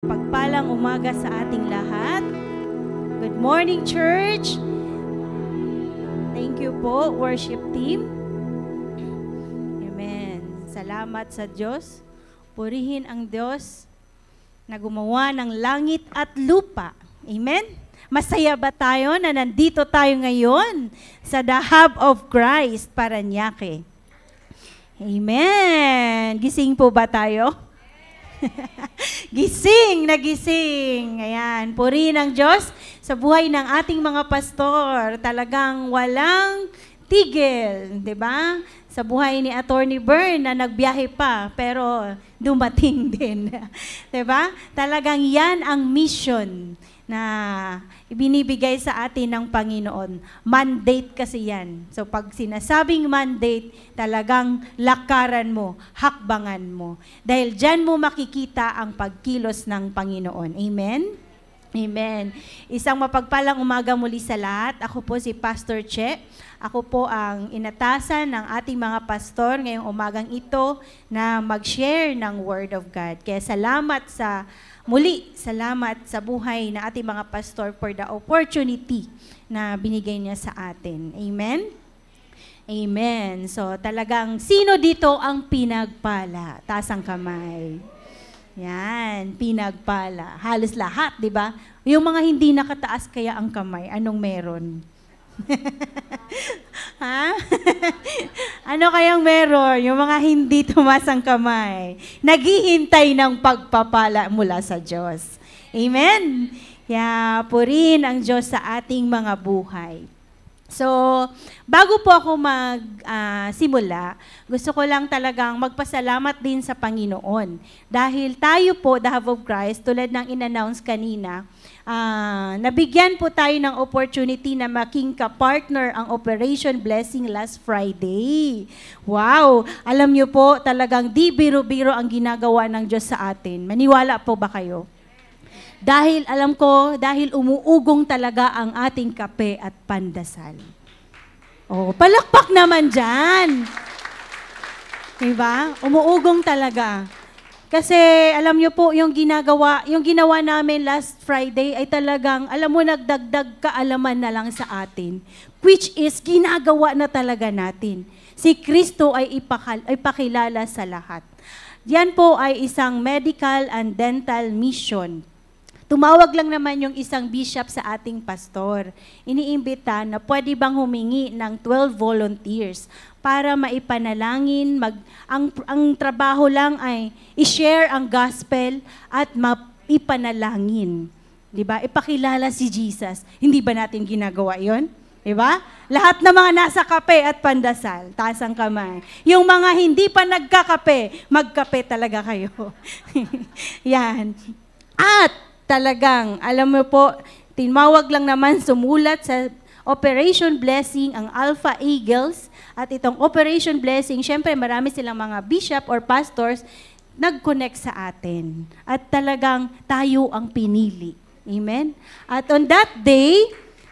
Pagpalang umaga sa ating lahat. Good morning, church. Thank you po, worship team. Amen. Salamat sa Diyos. Purihin ang Diyos na gumawa ng langit at lupa. Amen. Masaya ba tayo na nandito tayo ngayon sa The Hub of Christ, Parañaque? Amen. Gising po ba tayo? Gising na gising. Ayan, purihin ang Diyos sa buhay ng ating mga pastor. Talagang walang tigil, 'di ba? Sa buhay ni Attorney Bern na nagbiyahe pa pero dumating din. 'Di ba? Talagang 'yan ang mission na ibinibigay sa atin ng Panginoon. Mandate kasi yan. So pag sinasabing mandate, talagang lakaran mo, hakbangan mo. Dahil dyan mo makikita ang pagkilos ng Panginoon. Amen? Amen. Isang mapagpalang umaga muli sa lahat. Ako po si Pastor Che. Ako po ang inatasan ng ating mga pastor ngayong umagang ito na mag-share ng Word of God. Kaya salamat sa buhay na ating mga pastor for the opportunity na binigay niya sa atin. Amen? Amen. So talagang sino dito ang pinagpala? Taas ang kamay. Yan, pinagpala. Halos lahat, di ba? Yung mga hindi nakataas kaya ang kamay, anong meron? Ha? Ano kayang meron? Yung mga hindi tumaas ang kamay. Naghihintay ng pagpapala mula sa Diyos. Amen? Kaya purihin ang Diyos sa ating mga buhay. So, bago po ako magsimula, gusto ko lang talagang magpasalamat din sa Panginoon. Dahil tayo po, The Hub of Christ, tulad ng in-announce kanina, nabigyan po tayo ng opportunity na making ka-partner ang Operation Blessing last Friday. Wow! Alam niyo po, talagang di biro-biro ang ginagawa ng Diyos sa atin. Maniwala po ba kayo? Dahil alam ko, dahil umuugong talaga ang ating kape at pandasal. Oh, palakpak naman dyan. Diba? Umuugong talaga. Kasi alam niyo po, yung ginawa namin last Friday ay talagang, alam mo, nagdagdag kaalaman na lang sa atin. Which is, ginagawa na talaga natin. Si Kristo ay ipakilala sa lahat. Yan po ay isang medical and dental mission. Tumawag lang naman yung isang bishop sa ating pastor. Iniimbita na pwede bang humingi ng 12 volunteers para maipanalangin, ang trabaho lang ay i-share ang gospel at maipanalangin. Diba? Ipakilala si Jesus. Hindi ba natin ginagawa yon? Diba? Lahat ng mga nasa kape at pandasal, taas ang kamay. Yung mga hindi pa nagkakape, magkape talaga kayo. Yan. At talagang, alam mo po, tinawag lang naman sumulat sa Operation Blessing ang Alpha Eagles. At itong Operation Blessing, syempre marami silang mga bishop or pastors nag-connect sa atin. At talagang tayo ang pinili. Amen? At on that day,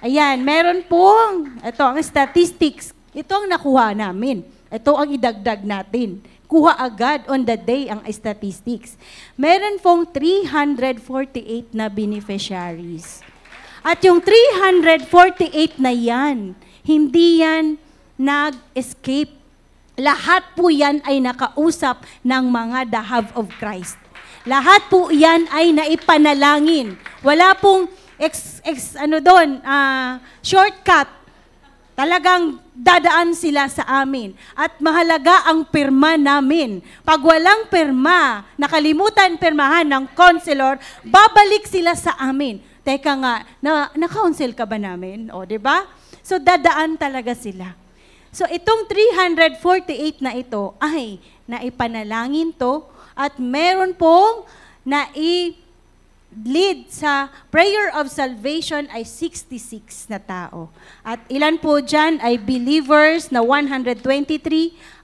ayan, meron pong, ito ang statistics, ito ang nakuha namin. Ito ang idagdag natin. Kuha agad on the day ang statistics. Meron pong 348 na beneficiaries. At yung 348 na yan, hindi yan nag-escape. Lahat po yan ay nakausap ng mga The Hub of Christ. Lahat po yan ay naipanalangin. Wala pong shortcut. Talagang dadaan sila sa amin. At mahalaga ang pirma namin. Pag walang pirma, nakalimutan pirmahan ng counselor, babalik sila sa amin. Teka nga, na-counsel ka ba namin? O, diba? So, dadaan talaga sila. So, itong 348 na ito ay naipanalangin to at meron pong lead sa prayer of salvation ay 66 na tao. At ilan po dyan ay believers na 123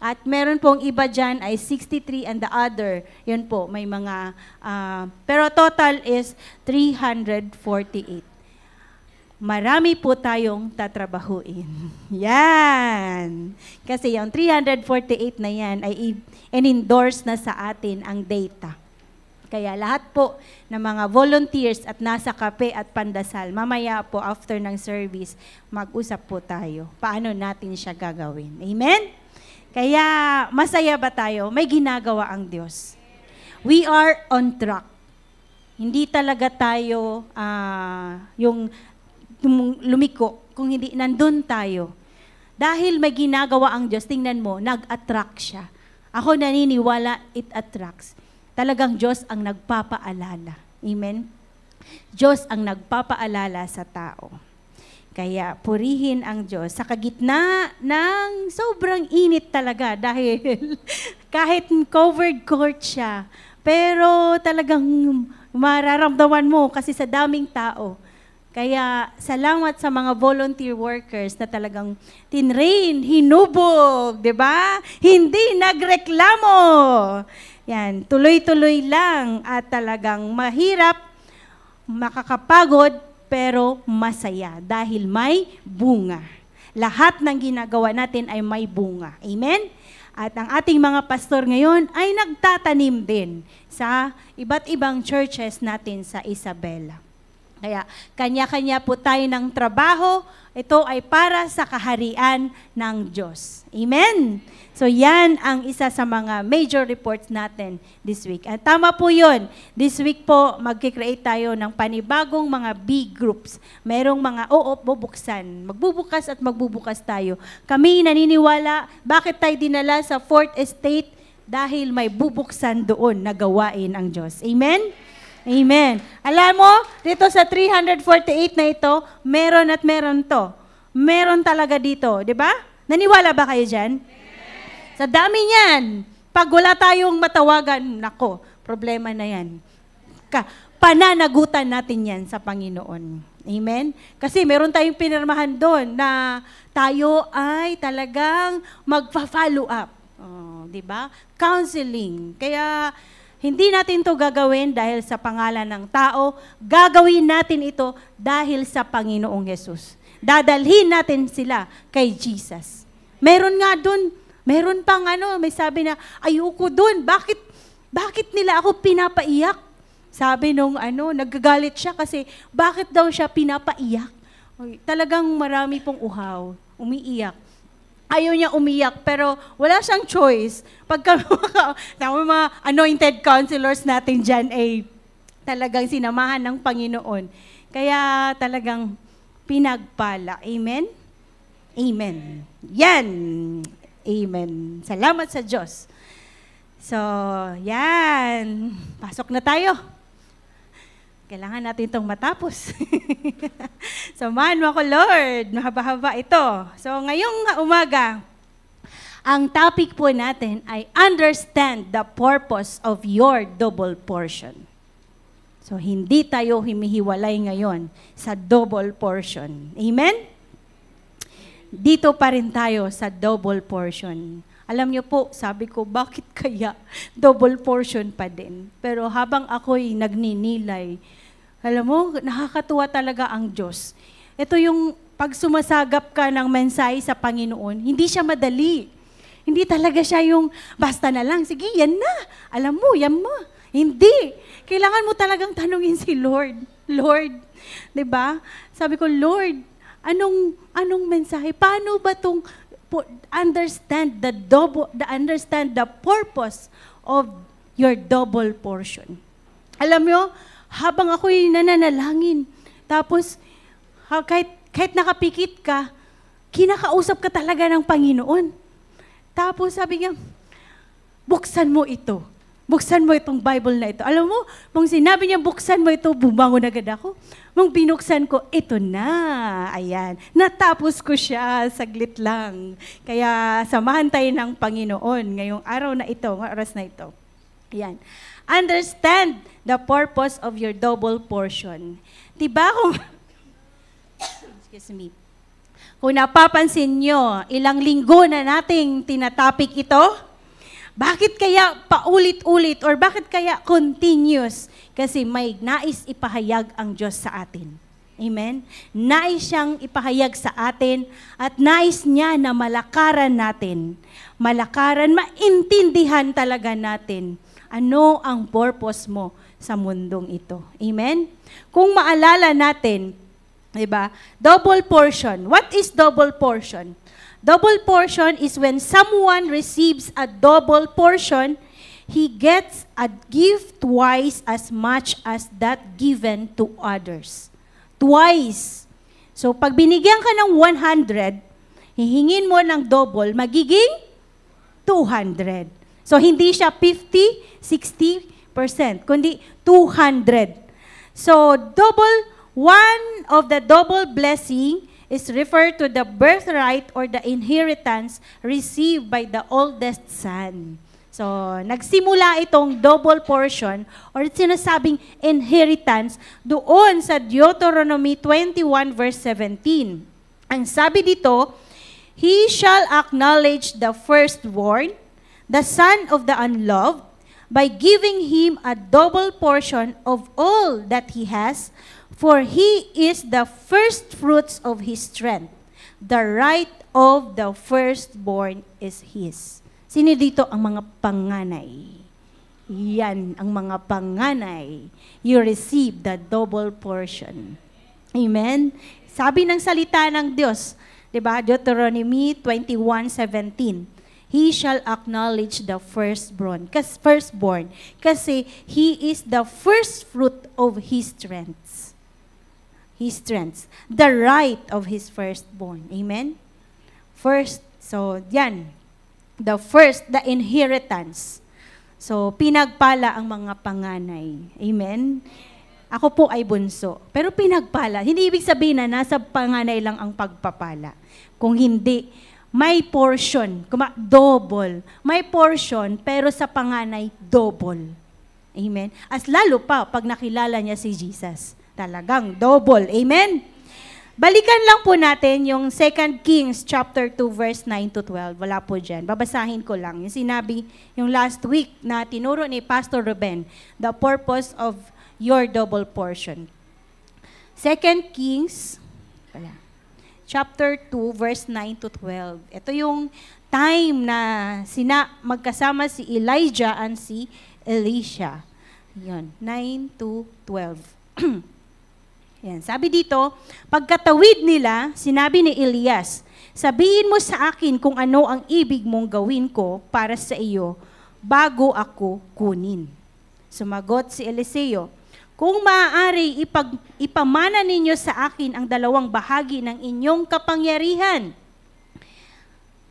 at meron pong iba dyan ay 63 and the other, yun po, may mga, pero total is 348. Marami po tayong tatrabahuin. Yan. Kasi yung 348 na yan ay in-endorse na sa atin ang data. Kaya lahat po ng mga volunteers at nasa kape at pandasal, mamaya po after ng service, mag-usap po tayo. Paano natin siya gagawin? Amen? Kaya masaya ba tayo? May ginagawa ang Diyos. We are on track. Hindi talaga tayo yung lumiko, kung hindi nandun tayo. Dahil may ginagawa ang Diyos, tingnan mo, nag-attract siya. Ako naniniwala, it attracts. Talagang Diyos ang nagpapaalala. Amen? Diyos ang nagpapaalala sa tao. Kaya purihin ang Diyos sa kagitna ng sobrang init talaga dahil kahit covered court siya, pero talagang mararamdaman mo kasi sa daming tao. Kaya salamat sa mga volunteer workers na talagang tinrain, hinubog, di ba? Hindi nagreklamo. Yan, tuloy-tuloy lang at talagang mahirap, makakapagod, pero masaya dahil may bunga. Lahat ng ginagawa natin ay may bunga. Amen? At ang ating mga pastor ngayon ay nagtatanim din sa iba't ibang churches natin sa Isabela. Kaya kanya-kanya po tayo ng trabaho. Ito ay para sa kaharian ng Diyos. Amen? So yan ang isa sa mga major reports natin this week. At tama po yun. This week po, magkikreate tayo ng panibagong mga big groups. Merong mga bubuksan. Magbubukas at magbubukas tayo. Kami naniniwala, bakit tayo dinala sa 4th Estate? Dahil may bubuksan doon na gawain ang Diyos. Amen? Amen. Alam mo, dito sa 348 na ito, meron at meron to. Meron talaga dito, di ba? Naniwala ba kayo dyan? Sa dami niyan, pag wala tayong matawagan, nako, problema na yan. Pananagutan natin yan sa Panginoon. Amen? Kasi meron tayong pinirmahan doon na tayo ay talagang magpa-follow up. Oh, di ba? Counseling. Kaya hindi natin to gagawin dahil sa pangalan ng tao, gagawin natin ito dahil sa Panginoong Hesus. Dadalhin natin sila kay Jesus. Meron nga doon, meron pang may sabi na, ayoko doon, bakit nila ako pinapaiyak? Sabi nung nagagalit siya kasi bakit daw siya pinapaiyak? Talagang marami pong uhaw, umiiyak. Ayaw niya umiyak, pero wala siyang choice. Pagka mga anointed counselors natin dyan ay talagang sinamahan ng Panginoon. Kaya talagang pinagpala. Amen? Amen. Yan. Amen. Salamat sa Diyos. So, yan. Pasok na tayo. Kailangan natin itong matapos. Samahan mo ako, Lord. Mahaba-haba ito. So, ngayong umaga, ang topic po natin ay understand the purpose of your double portion. So, hindi tayo himihiwalay ngayon sa double portion. Amen? Dito pa rin tayo sa double portion. Alam niyo po, sabi ko, bakit kaya double portion pa din? Pero habang ako'y nagninilay, alam mo, nakakatuwa talaga ang Diyos. Ito yung pag sumasagap ka ng mensahe sa Panginoon, hindi siya madali. Hindi talaga siya yung basta na lang, sige, yan na. Alam mo, yan mo. Hindi. Kailangan mo talagang tanungin si Lord. Lord, 'di ba? Sabi ko, Lord, anong mensahe? Paano ba tong understand the purpose of your double portion? Alam mo, habang ako'y nananalangin, tapos kahit nakapikit ka, kinakausap ka talaga ng Panginoon. Tapos sabi niya, buksan mo ito. Buksan mo itong Bible na ito. Alam mo, nung sinabi niya, buksan mo ito, bumangon agad ako. Nung binuksan ko, ito na. Ayan. Natapos ko siya, saglit lang. Kaya samahan tayo ng Panginoon ngayong araw na ito, oras na ito. Ayan. Understand the purpose of your double portion. Diba kung... Excuse me. Kung napapansin nyo, ilang linggo na nating tinatopic ito, bakit kaya paulit-ulit or bakit kaya continuous? Kasi may nais ipahayag ang Diyos sa atin. Amen? Nais siyang ipahayag sa atin at nais niya na malakaran natin. Malakaran, maintindihan talaga natin ano ang purpose mo sa mundong ito. Amen? Kung maalala natin, diba? Double portion. What is double portion? Double portion is when someone receives a double portion, he gets a gift twice as much as that given to others. Twice. So, pag binigyan ka ng 100, hihingin mo ng double, magiging 200. So, hindi siya 50, 60%, kundi 200. So, one of the double blessing is referred to the birthright or the inheritance received by the oldest son. So, nagsimula itong double portion or sinasabing inheritance doon sa Deuteronomy 21 verse 17. Ang sabi dito, he shall acknowledge the firstborn, the son of the unloved, by giving him a double portion of all that he has, for he is the first fruits of his strength. The right of the firstborn is his. Sino dito ang mga panganay? Yan, ang mga panganay. You receive the double portion. Amen? Sabi ng salita ng Diyos, diba? Deuteronomy 21:17. He shall acknowledge the firstborn. Kasi he is the first fruit of his strengths. His strengths. The right of his firstborn. Amen? First, so yan. The first, the inheritance. So, pinagpala ang mga panganay. Amen? Ako po ay bunso. Pero pinagpala. Hindi ibig sabihin na nasa panganay lang ang pagpapala. Kung hindi, may portion, double. May portion, pero sa panganay, double. Amen? As lalo pa, pag nakilala niya si Jesus. Talagang double. Amen? Balikan lang po natin yung 2 Kings chapter 2 verse 9 to 12. Wala po dyan. Babasahin ko lang. Yung sinabi, yung last week na tinuro ni Pastor Ruben, the purpose of your double portion. 2 Kings chapter 2 verse 9 to 12. Ito yung time na magkasama si Elijah and si Elisha. Yun, 9 to 12. Yan. Sabi dito, pagkatawid nila, sinabi ni Elias, sabihin mo sa akin kung ano ang ibig mong gawin ko para sa iyo bago ako kunin. Sumagot si Eliseo, kung maaari ipamana ninyo sa akin ang 2 bahagi ng inyong kapangyarihan.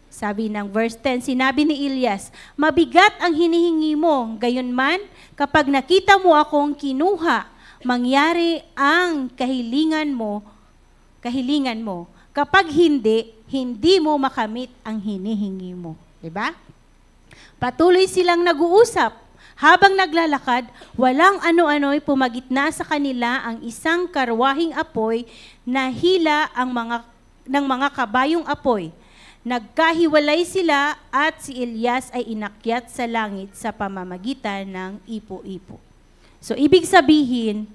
Sabi ng verse 10, sinabi ni Elias, mabigat ang hinihingi mo, gayunman kapag nakita mo akong kinuha, mangyari ang kahilingan mo. Kapag hindi mo makamit ang hinihingi mo. Diba? Patuloy silang nag-uusap. Habang naglalakad, walang ano-ano'y pumagitna sa kanila ang isang karwahing apoy na hila ng mga kabayong apoy. Nagkahiwalay sila at si Elias ay inakyat sa langit sa pamamagitan ng ipo-ipo. So, ibig sabihin,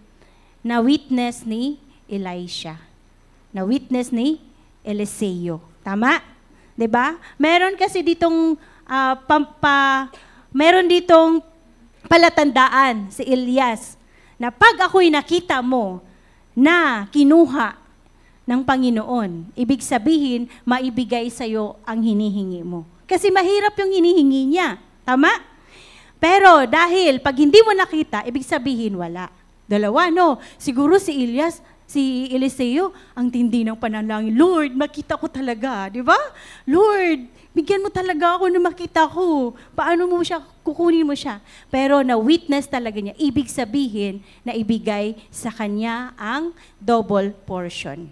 na-witness ni Elisha. Na-witness ni Eliseo. Tama? 'Di ba? Meron kasi ditong meron ditong palatandaan si Elias na pag ako'y nakita mo na kinuha ng Panginoon, ibig sabihin, maibigay sa'yo ang hinihingi mo. Kasi mahirap yung hinihingi niya. Tama? Pero dahil pag hindi mo nakita, ibig sabihin wala. Dalawa, no? Siguro si Eliseo, ang tindi ng panalangin, Lord, makita ko talaga, di ba? Lord, bigyan mo talaga ako na makita ko. Paano mo siya, kukunin mo siya? Pero na-witness talaga niya, ibig sabihin na ibigay sa kanya ang double portion.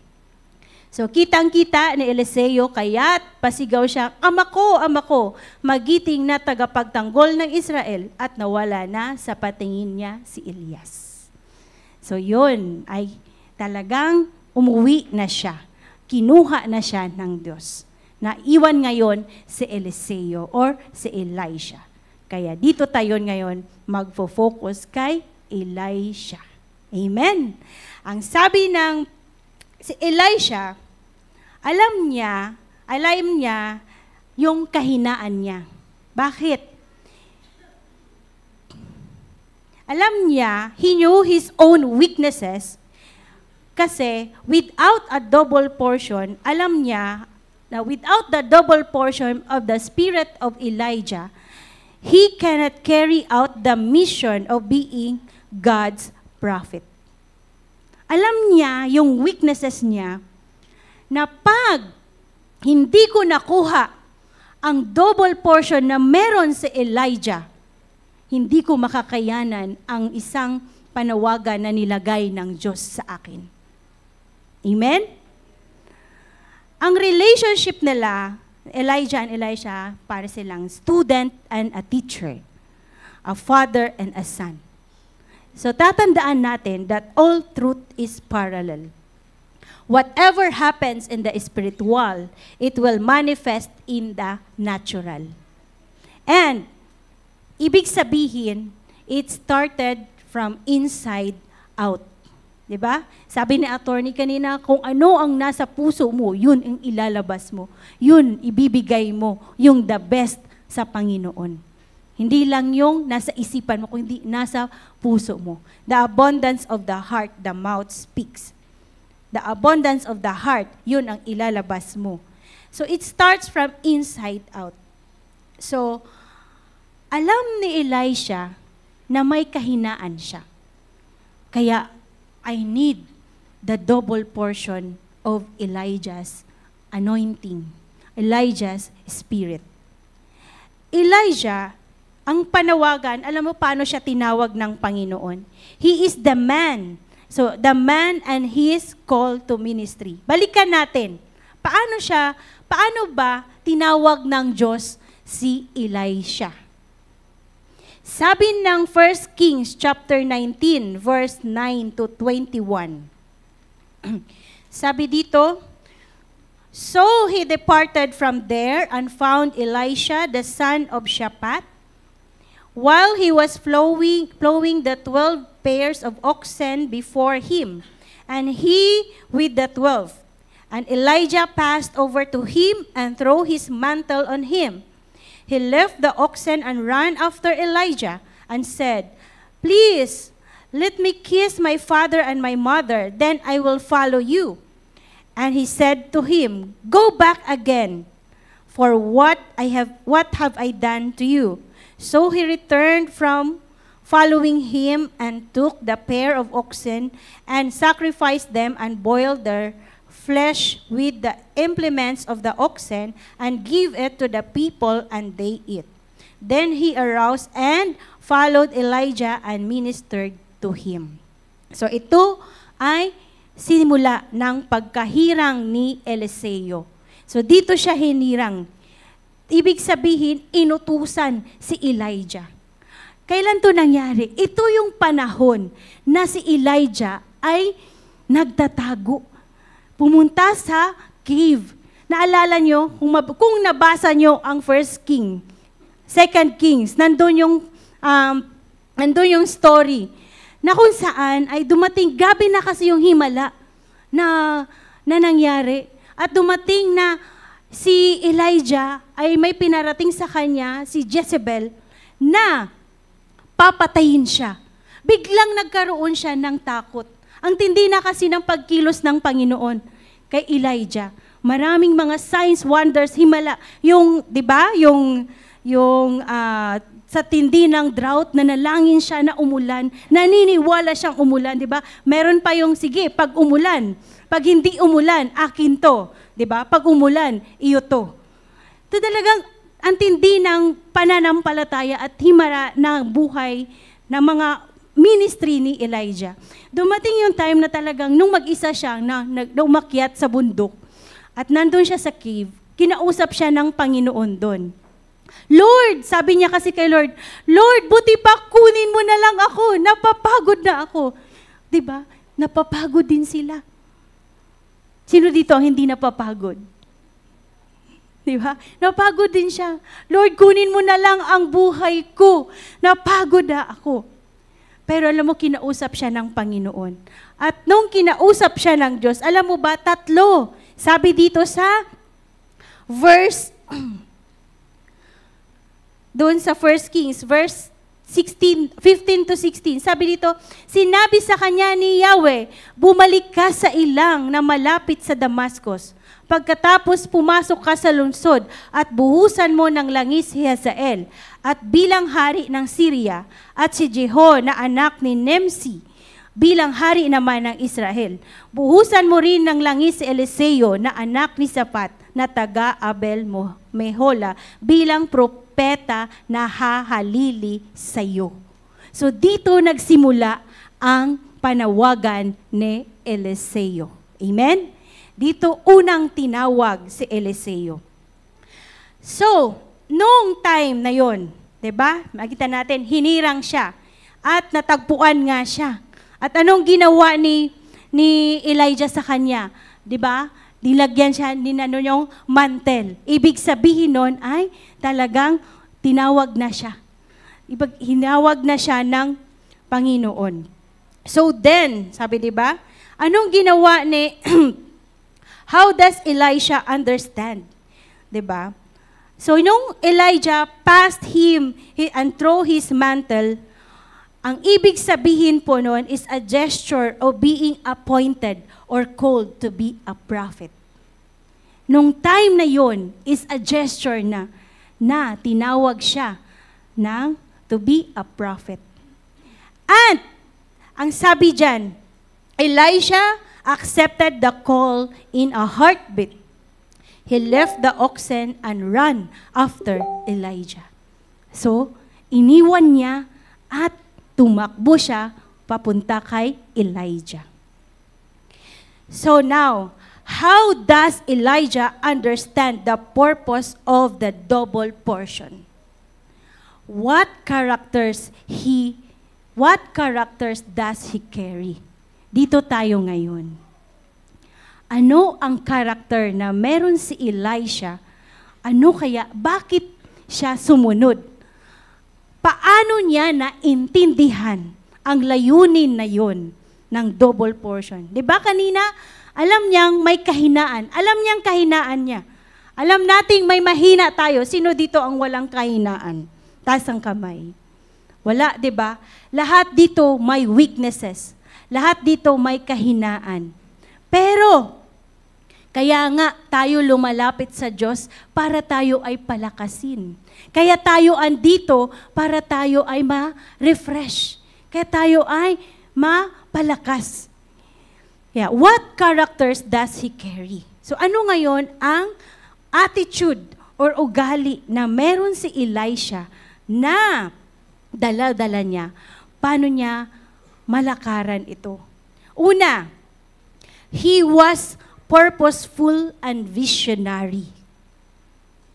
So, kitang-kita ni Eliseo, kaya't pasigaw siya, Ama ko, magiting na tagapagtanggol ng Israel, at nawala na sa patingin niya si Elias. So, yun ay talagang umuwi na siya. Kinuha na siya ng Diyos. Naiwan ngayon si Eliseo or si Elisha. Kaya dito tayo ngayon magfo-focus kay Elisha. Amen? Ang sabi ng si Elisha, alam niya yung kahinaan niya. Bakit? Alam niya, he knew his own weaknesses kasi without a double portion, alam niya na without the double portion of the spirit of Elijah, he cannot carry out the mission of being God's prophet. Alam niya yung weaknesses niya na pag hindi ko nakuha ang double portion na meron si Elijah, hindi ko makakayanan ang isang panawagan na nilagay ng Diyos sa akin. Amen? Ang relationship nila, Elijah and Elisha, para silang student and a teacher, a father and a son. So tatandaan natin that all truth is parallel. Whatever happens in the spiritual, it will manifest in the natural. And ibig sabihin, it started from inside out. Diba? Sabi ni attorney kanina, kung ano ang nasa puso mo, yun ang ilalabas mo. Yun, ibibigay mo, yung the best sa Panginoon. Hindi lang yung nasa isipan mo, kundi nasa puso mo. The abundance of the heart, the mouth speaks. The abundance of the heart, yun ang ilalabas mo. So it starts from inside out. So, alam ni Elisha na may kahinaan siya. Kaya, I need the double portion of Elijah's anointing, Elijah's spirit. Elijah, ang panawagan, alam mo paano siya tinawag ng Panginoon? He is the man. So, the man and his call to ministry. Balikan natin. Paano ba tinawag ng Diyos si Elisha? Sabi ng 1 Kings chapter 19, verse 9 to 21. Sabi dito, so he departed from there and found Elisha, the son of Shaphat, while he was plowing the 12 pairs of oxen before him, and he with the 12. And Elijah passed over to him and threw his mantle on him. He left the oxen and ran after Elijah and said, please, let me kiss my father and my mother, then I will follow you. And he said to him, go back again, for what have I done to you? So he returned from following him and took the pair of oxen and sacrificed them and boiled their flesh with the implements of the oxen and give it to the people, and they eat. Then he arose and followed Elijah and ministered to him. So ito ay sinimula ng pagkahirang ni Eliseo. So dito siya hinirang. Ibig sabihin, inutusan si Elijah. Kailan to nangyari? Ito yung panahon na si Elijah ay nagtatago. Pumunta sa cave. Naalala nyo, kung nabasa nyo ang 1 King, 2 Kings, nandun yung story, na kung saan ay dumating, gabi na kasi yung himala na nangyari. At dumating na si Elijah ay may pinarating sa kanya, si Jezebel, na papatayin siya. Biglang nagkaroon siya ng takot. Ang tindi na kasi ng pagkilos ng Panginoon kay Elijah. Maraming mga signs, wonders, himala. Yung, di ba, yung sa tindi ng drought, nanalangin siya na umulan, naniniwala siyang umulan, di ba? Meron pa yung, sige, pag umulan, pag hindi umulan, akin to. Di ba? Pag umulan, iyo to. Ito talagang ang tindi ng pananampalataya at himara ng buhay ng mga ministry ni Elijah. Dumating yung time na talagang nung mag-isa siya na umakyat sa bundok at nandun siya sa cave, kinausap siya ng Panginoon doon. Lord, sabi niya kasi kay Lord, Lord, buti pa kunin mo na lang ako, napapagod na ako. Diba? Napapagod din sila. Sino dito ang hindi napapagod? Diba? Napagod din siya. Lord, kunin mo na lang ang buhay ko. Napagod na ako. Pero alam mo, kinausap siya ng Panginoon. At nung kinausap siya ng Diyos, alam mo ba, 3. Sabi dito sa verse, doon sa 1 Kings, verse 15 to 16. Sabi dito, sinabi sa kanya ni Yahweh, bumalik ka sa ilang na malapit sa Damascus. Pagkatapos pumasok ka sa lungsod at buhusan mo ng langis si Hazael at bilang hari ng Syria at si Jeho na anak ni Nimsi bilang hari naman ng Israel. Buhusan mo rin ng langis si Eliseo na anak ni Safat na taga Abel Mehola bilang propeta na hahalili sa iyo. So dito nagsimula ang panawagan ni Eliseo. Amen? Dito unang tinawag si Eliseo. So, noong time na yon, 'di ba? Makita natin hinirang siya at natagpuan nga siya. At anong ginawa ni Elijah sa kanya? 'Di ba? Dilagyan siya yung mantel. Ibig sabihin nun ay talagang tinawag na siya. Hinawag na siya ng Panginoon. So then, sabi 'di ba? Anong ginawa ni how does Elisha understand? 'Di ba? So nung Elijah passed him and throw his mantle, ang ibig sabihin po noon is a gesture of being appointed or called to be a prophet. Nung time na yon is a gesture na tinawag siya ng to be a prophet. And ang sabi diyan, Elisha accepted the call in a heartbeat. He left the oxen and ran after Elijah. So, iniwan niya at tumakbo siya papunta kay Elijah. So now, how does Elijah understand the purpose of the double portion? What characters does he carry? Dito tayo ngayon. Ano ang character na meron si Elisha? Bakit siya sumunod? Paano niya naintindihan ang layunin na yon ng double portion? Di ba kanina, alam niyang may kahinaan. Alam niyang kahinaan niya. Alam nating may mahina tayo. Sino dito ang walang kahinaan? Taas ang kamay. Wala, di ba? Lahat dito may weaknesses. Lahat dito may kahinaan. Pero, kaya nga tayo lumalapit sa Diyos para tayo ay palakasin. Kaya tayo andito para tayo ay ma-refresh. Kaya tayo ay mapalakas. Yeah, what characters does he carry? So ano ngayon ang attitude or ugali na meron si Elisha na dala-dala niya? Paano niya malakaran ito? Una, he was purposeful and visionary.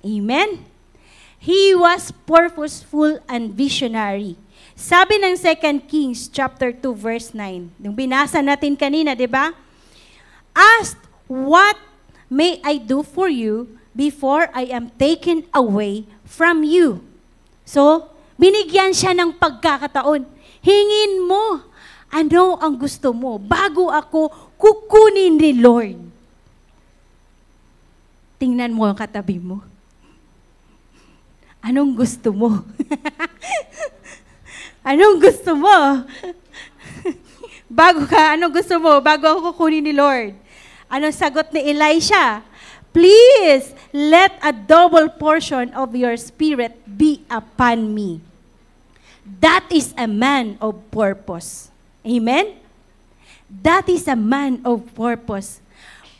Amen? He was purposeful and visionary. Sabi ng 2 Kings chapter 2 verse 9, yung binasa natin kanina, di ba? Ask, what may I do for you before I am taken away from you? So, binigyan siya ng pagkakataon. Hingin mo, ano ang gusto mo bago ako kukunin ni Lord. Tingnan mo ang katabi mo. Anong gusto mo? Anong gusto mo? Anong gusto mo bago ako kukunin ni Lord? Anong sagot ni Elisha? Please, let a double portion of your spirit be upon me. That is a man of purpose. Amen? That is a man of purpose.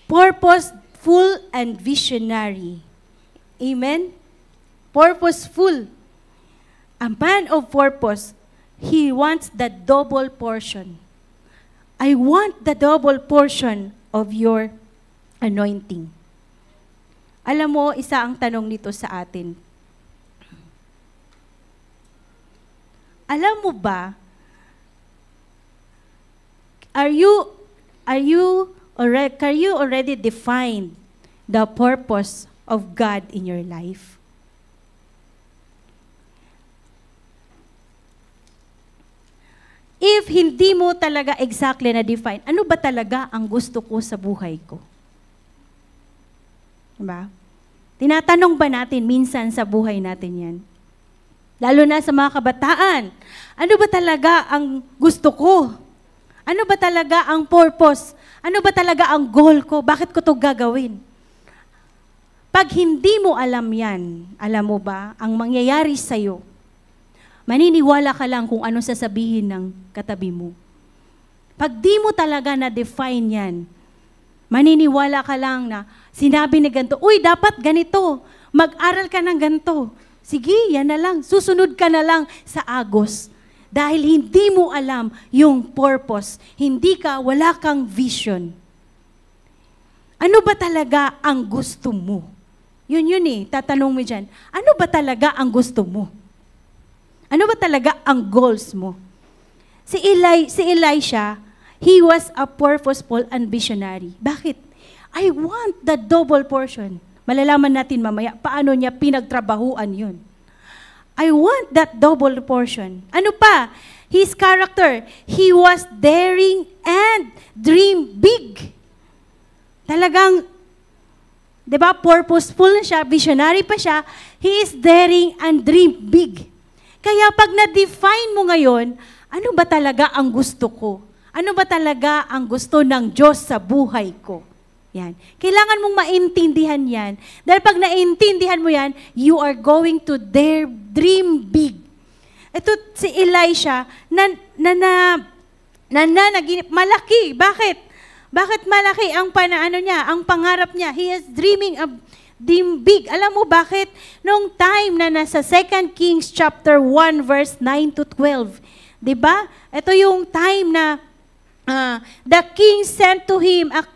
Purposeful and visionary. Amen? Purposeful. A man of purpose, he wants the double portion. I want the double portion of your anointing. Alam mo, isa ang tanong nito sa atin. Alam mo ba, can you already define the purpose of God in your life? If hindi mo talaga exactly na-define, ano ba talaga ang gusto ko sa buhay ko? Diba? Tinatanong ba natin minsan sa buhay natin yan? Lalo na sa mga kabataan. Ano ba talaga ang gusto ko? Ano ba talaga ang purpose? Ano ba talaga ang goal ko? Bakit ko to gagawin? Pag hindi mo alam yan, alam mo ba, ang mangyayari sa'yo, maniniwala ka lang kung ano sasabihin ng katabi mo. Pag di mo talaga na-define yan, maniniwala ka lang na sinabi ni ganito, uy, dapat ganito, mag-aral ka ng ganito. Sige, yan na lang, susunod ka na lang sa agos. Dahil hindi mo alam yung purpose, wala kang vision. Ano ba talaga ang gusto mo? Yun tatanong mo dyan. Ano ba talaga ang gusto mo? Ano ba talaga ang goals mo? Si Elisha, he was a purposeful and visionary. Bakit? I want the double portion. Malalaman natin mamaya paano niya pinagtrabahuan yun. I want that double portion. Ano pa? His character, he was daring and dream big. Talagang, di ba, purposeful na siya, visionary pa siya, he is daring and dream big. Kaya pag na-define mo ngayon, ano ba talaga ang gusto ko? Ano ba talaga ang gusto ng Diyos sa buhay ko? Yan. Kailangan mong maintindihan yan. Dahil pag naintindihan mo yan, you are going to dare dream big. Ito si Elisha, malaki. Bakit? Bakit malaki ang ang pangarap niya? He is dreaming of dream big. Alam mo bakit? Nung time na nasa 2 Kings chapter 1 verse 9 to 12. 'Di ba? Ito yung time na the king sent to him a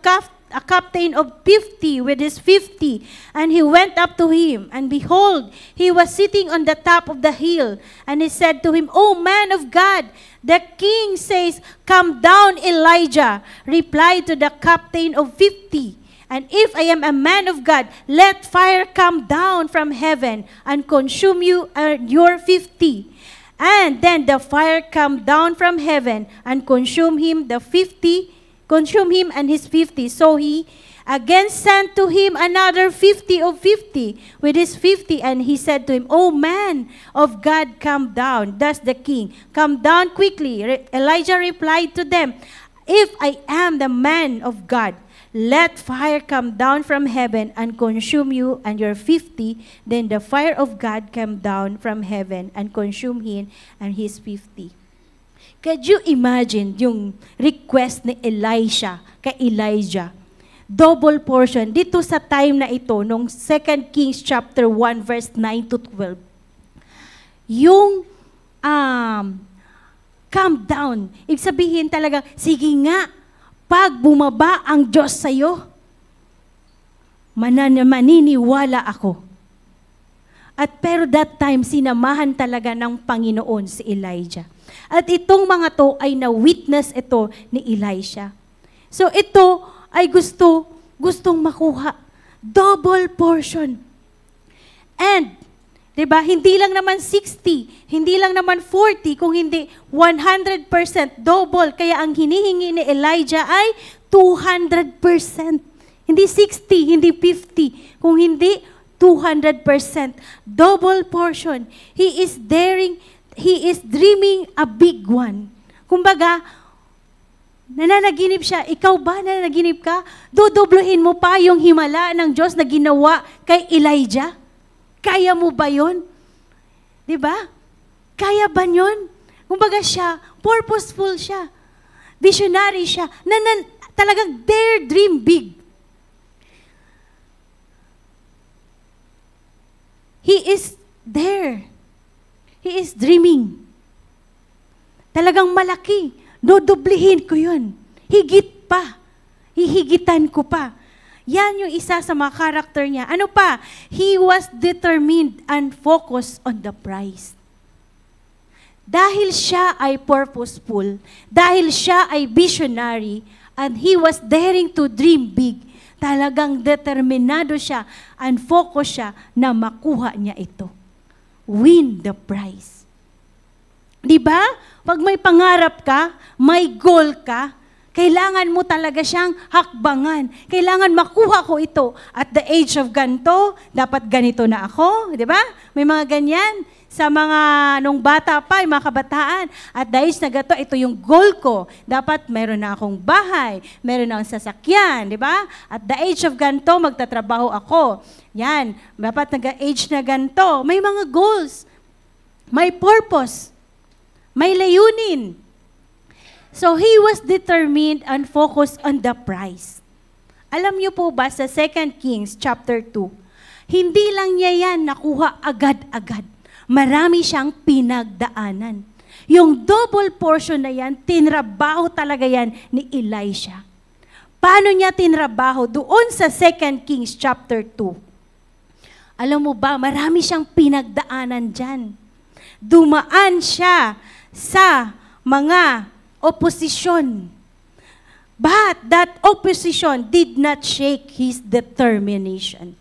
captain of 50 with his 50, and he went up to him, and behold, he was sitting on the top of the hill, and he said to him, O man of God, the king says, come down, Elijah, replied to the captain of 50, and if I am a man of God, let fire come down from heaven and consume you and your 50. And then the fire come down from heaven and consume him and his 50. So he again sent to him another 50 of 50 with his 50, and he said to him, O man of God, come down. Thus the king, come down quickly. Elijah replied to them, If I am the man of God, let fire come down from heaven and consume you and your 50. Then the fire of God came down from heaven and consumed him and his 50. Could you imagine yung request ni Elisha kay Elijah? Double portion. Dito sa time na ito, nung 2 Kings chapter 1 verse 9 to 12. Yung calm down. Ibig sabihin talaga, sige nga, pag bumaba ang Diyos sa'yo, maniniwala ako. At pero that time, sinamahan talaga ng Panginoon si Elijah. At itong mga to ay na-witness ito ni Elisha. So ito ay gustong makuha. Double portion. And, diba, hindi lang naman 60, hindi lang naman 40, kung hindi 100% double. Kaya ang hinihingi ni Elijah ay 200%. Hindi 60, hindi 50, kung hindi 200%. Double portion. He is dreaming a big one. Kumbaga, nananaginip siya. Ikaw ba nananaginip ka? Dodoblohin mo pa yung himala ng Diyos na ginawa kay Elijah? Kaya mo ba yun? Diba? Kaya ba yun? Kumbaga siya, purposeful siya. Visionary siya. Talagang dare dream big. He is there. He is dreaming. Talagang malaki. Dodoblihin ko yun. Higit pa. Hihigitan ko pa. Yan yung isa sa mga karakter niya. Ano pa? He was determined and focused on the prize. Dahil siya ay purposeful, dahil siya ay visionary, and he was daring to dream big, talagang determinado siya and focus siya na makuha niya ito. Win the prize. Diba? Pag may pangarap ka, may goal ka, Kailangan mo talaga siyang hakbangan. Kailangan makuha ko ito. At the age of ganito, dapat ganito na ako. Di ba? May mga ganyan. Sa mga nung bata pa, yung mga kabataan. At the age na ganito, ito yung goal ko. Dapat meron na akong bahay, meron na akong sasakyan. Di ba? At the age of ganito, magtatrabaho ako. Yan. Dapat nag-age na ganito. May mga goals. May purpose. May layunin. So he was determined and focused on the prize. Alam niyo po ba sa 2 Kings chapter 2, hindi lang niya yan nakuha agad-agad. Marami siyang pinagdaanan. Yung double portion na yan, tinrabaho talaga yan ni Elisha. Paano niya tinrabaho? Doon sa 2 Kings chapter 2. Alam mo ba, marami siyang pinagdaanan dyan. Dumaan siya sa mga opposition. But that opposition did not shake his determination.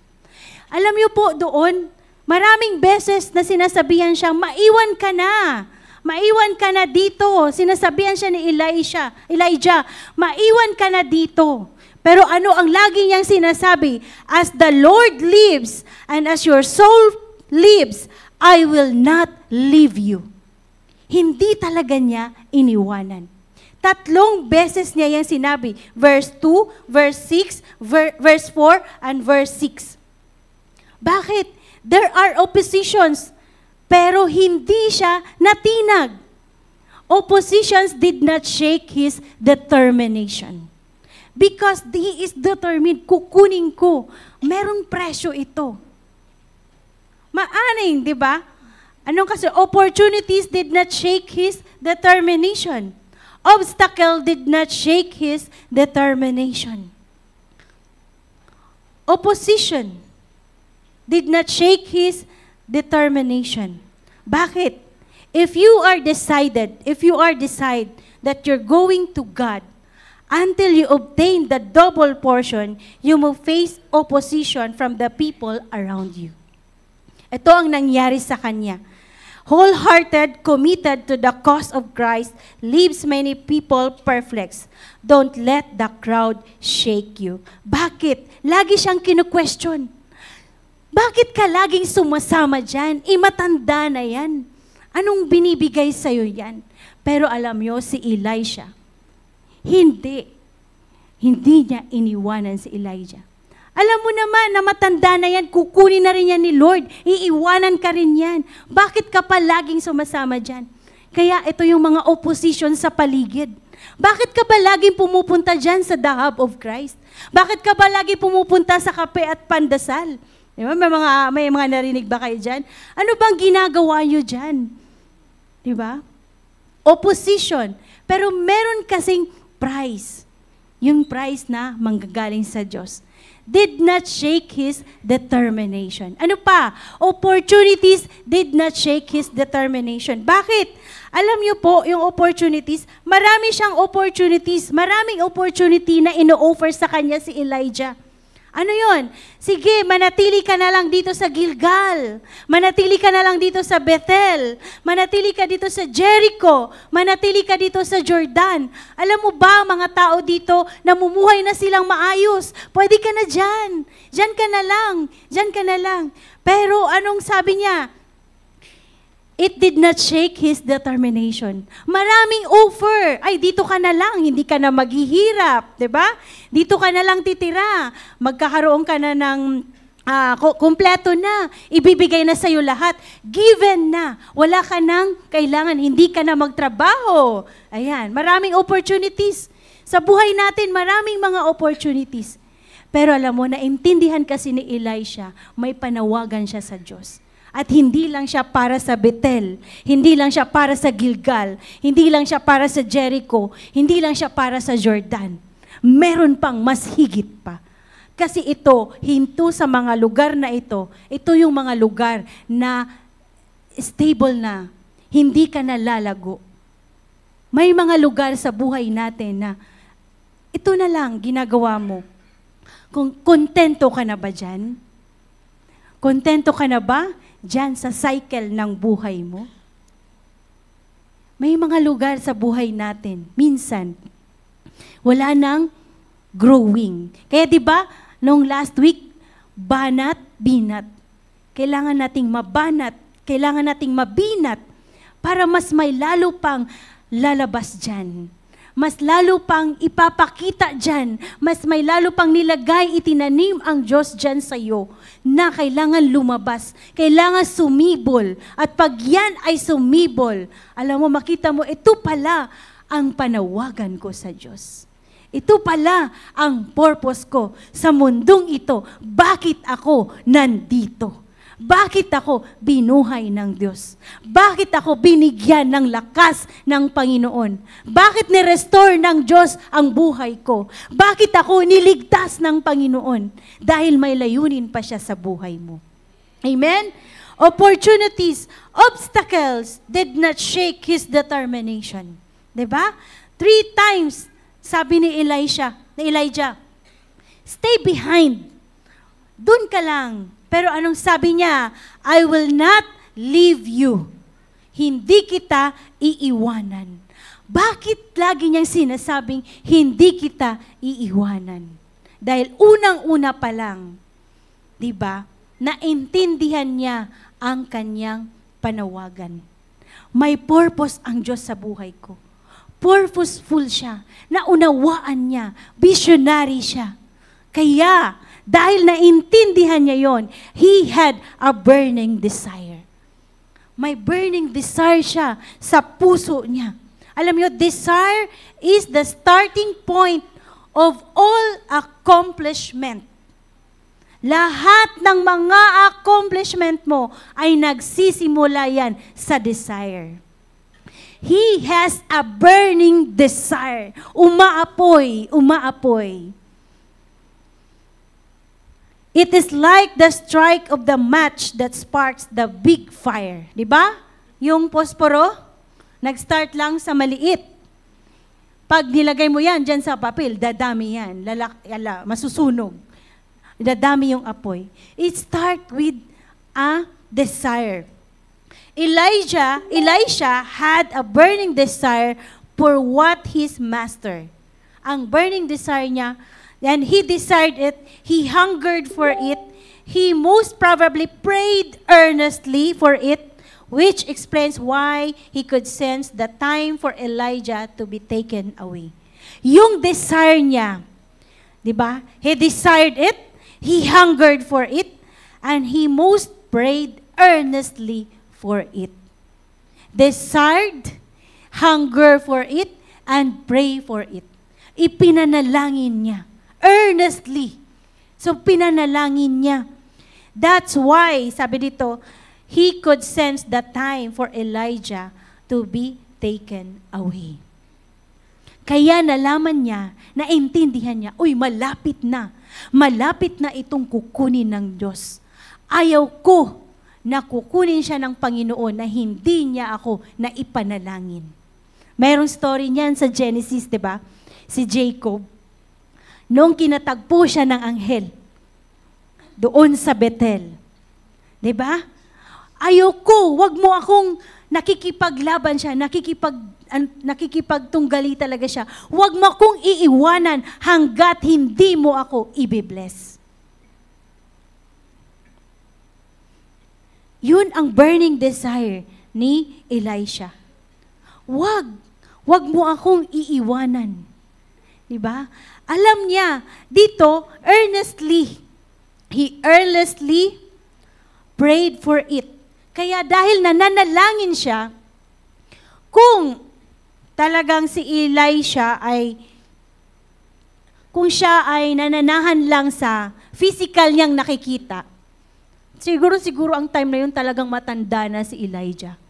Alam niyo po doon, maraming beses na sinasabihan siyang, maiwan ka na. Maiwan ka na dito. Sinasabihan siya ni Elijah, maiwan ka na dito. Pero ano ang lagi niyang sinasabi? As the Lord lives and as your soul lives, I will not leave you. Hindi talaga niya iniwanan. 3 beses niya yan sinabi. Verse 2, verse 6, verse 4, and verse 6. Bakit? There are oppositions, pero hindi siya natinag. Oppositions did not shake his determination. Because he is determined, kukunin ko. Merong presyo ito. Maaning, di ba? Anong kasi? Opportunities did not shake his determination. Obstacle did not shake his determination. Opposition did not shake his determination. Bakit? If you are decide that you're going to God, until you obtain the double portion, you will face opposition from the people around you. Ito ang nangyari sa kanya. Wholehearted, committed to the cause of Christ, leaves many people perplexed. Don't let the crowd shake you. Bakit? Lagi siyang kinu-question. Bakit ka laging sumasama dyan? Matanda na yan. Anong binibigay sa'yo yan? Pero alam nyo, si Elisha, hindi niya iniwanan si Elijah. Alam mo naman na matanda na yan, kukunin na rin yan ni Lord. Iiwanan ka rin yan. Bakit ka pa laging sumasama dyan? Kaya ito yung mga opposition sa paligid. Bakit ka ba laging pumupunta dyan sa The Hub of Christ? Bakit ka ba laging pumupunta sa kape at pandasal? Diba? May mga narinig ba kayo dyan? Ano bang ginagawa nyo dyan? Diba? Opposition. Pero meron kasing prize. Yung prize na manggagaling sa Diyos. Did not shake his determination. Ano pa? Opportunities did not shake his determination. Bakit? Alam niyo po, yung opportunities, marami siyang opportunities. Maraming opportunity na ino-offer sa kanya si Elijah. Ano yon? Sige, manatili ka na lang dito sa Gilgal. Manatili ka na lang dito sa Bethel. Manatili ka dito sa Jericho. Manatili ka dito sa Jordan. Alam mo ba, mga tao dito, namumuhay na silang maayos. Pwede ka na dyan. Dyan ka na lang. Dyan ka na lang. Pero anong sabi niya? It did not shake his determination. Maraming offer. Ay, dito ka na lang, hindi ka na maghihirap, 'di ba? Dito ka na lang titira. Magkakaroon ka na ng kumpleto na. Ibibigay na sa iyo lahat. Given na. Wala ka nang kailangan, hindi ka na magtrabaho. Ayan, maraming opportunities. Sa buhay natin, maraming mga opportunities. Pero alam mo, naintindihan kasi ni Elisha, may panawagan siya sa Diyos. At hindi lang siya para sa Bethel, hindi lang siya para sa Gilgal, hindi lang siya para sa Jericho, hindi lang siya para sa Jordan. Meron pang mas higit pa. Kasi ito, hinto sa mga lugar na ito yung mga lugar na stable na, hindi ka na lalago. May mga lugar sa buhay natin na ito na lang ginagawa mo. Kung kontento ka na ba dyan? Kontento ka na ba dyan sa cycle ng buhay mo? May mga lugar sa buhay natin, minsan, Wala nang growing. Kaya 'di ba, nung last week, banat, binat. Kailangan nating mabanat, kailangan nating mabinat para mas may lalo pang lalabas dyan. Mas lalo pang ipapakita dyan. Mas may lalo pang nilagay, itinanim ang Diyos dyan sa iyo na kailangan lumabas. Kailangan sumibol. At pag yan ay sumibol, alam mo, makita mo, ito pala ang panawagan ko sa Diyos. Ito pala ang purpose ko sa mundong ito. Bakit ako nandito? Bakit ako binuhay ng Diyos? Bakit ako binigyan ng lakas ng Panginoon? Bakit ni-restore ng Diyos ang buhay ko? Bakit ako niligtas ng Panginoon? Dahil may layunin pa siya sa buhay mo. Amen? Opportunities, obstacles did not shake his determination. Diba? 3 times, sabi ni Elijah, stay behind. Doon ka lang. Pero anong sabi niya? I will not leave you. Hindi kita iiwanan. Bakit lagi niyang sinasabing hindi kita iiwanan? Dahil unang-una pa lang, di ba, naintindihan niya ang kanyang panawagan. May purpose ang Diyos sa buhay ko. Purposeful siya. Naunawaan niya. Visionary siya. Kaya, dahil naintindihan niya yon, he had a burning desire. May burning desire siya sa puso niya. Alam niyo, desire is the starting point of all accomplishment. Lahat ng mga accomplishment mo ay nagsisimula yan sa desire. He has a burning desire. Umaapoy, umaapoy. It is like the strike of the match that sparks the big fire. Di ba? Yung posporo, nag-start lang sa maliit. Pag nilagay mo yan dyan sa papel, dadami yan. Masusunog. Dadami yung apoy. It starts with a desire. Elisha had a burning desire for what his master. Ang burning desire niya, and he desired it, he hungered for it, he most probably prayed earnestly for it, which explains why he could sense the time for Elijah to be taken away. Yung desire niya, di ba? He desired it, he hungered for it, and he most prayed earnestly for it. Desired, hunger for it, and pray for it. Ipinanalangin niya. Earnestly. So, pinanalangin niya. That's why, sabi dito, he could sense the time for Elijah to be taken away. Kaya nalaman niya, naintindihan niya, uy, malapit na. Malapit na itong kukunin ng Diyos. Ayaw ko na kukunin siya ng Panginoon na hindi niya ako na ipanalangin. Mayroong story niyan sa Genesis, di ba? Si Jacob, nung kinatagpo siya ng anghel, doon sa Bethel. Diba? Ayoko, wag mo akong nakikipaglaban siya, nakikipagtunggali talaga siya. Wag mo akong iiwanan hanggat hindi mo ako ibibless. Yun ang burning desire ni Elisha. Wag mo akong iiwanan. Diba? Alam niya, dito, he earnestly prayed for it. Kaya dahil nananalangin siya, kung talagang si Elisha kung siya ay nananahan lang sa physical niyang nakikita, siguro ang time na yun talagang matanda na si Elijah.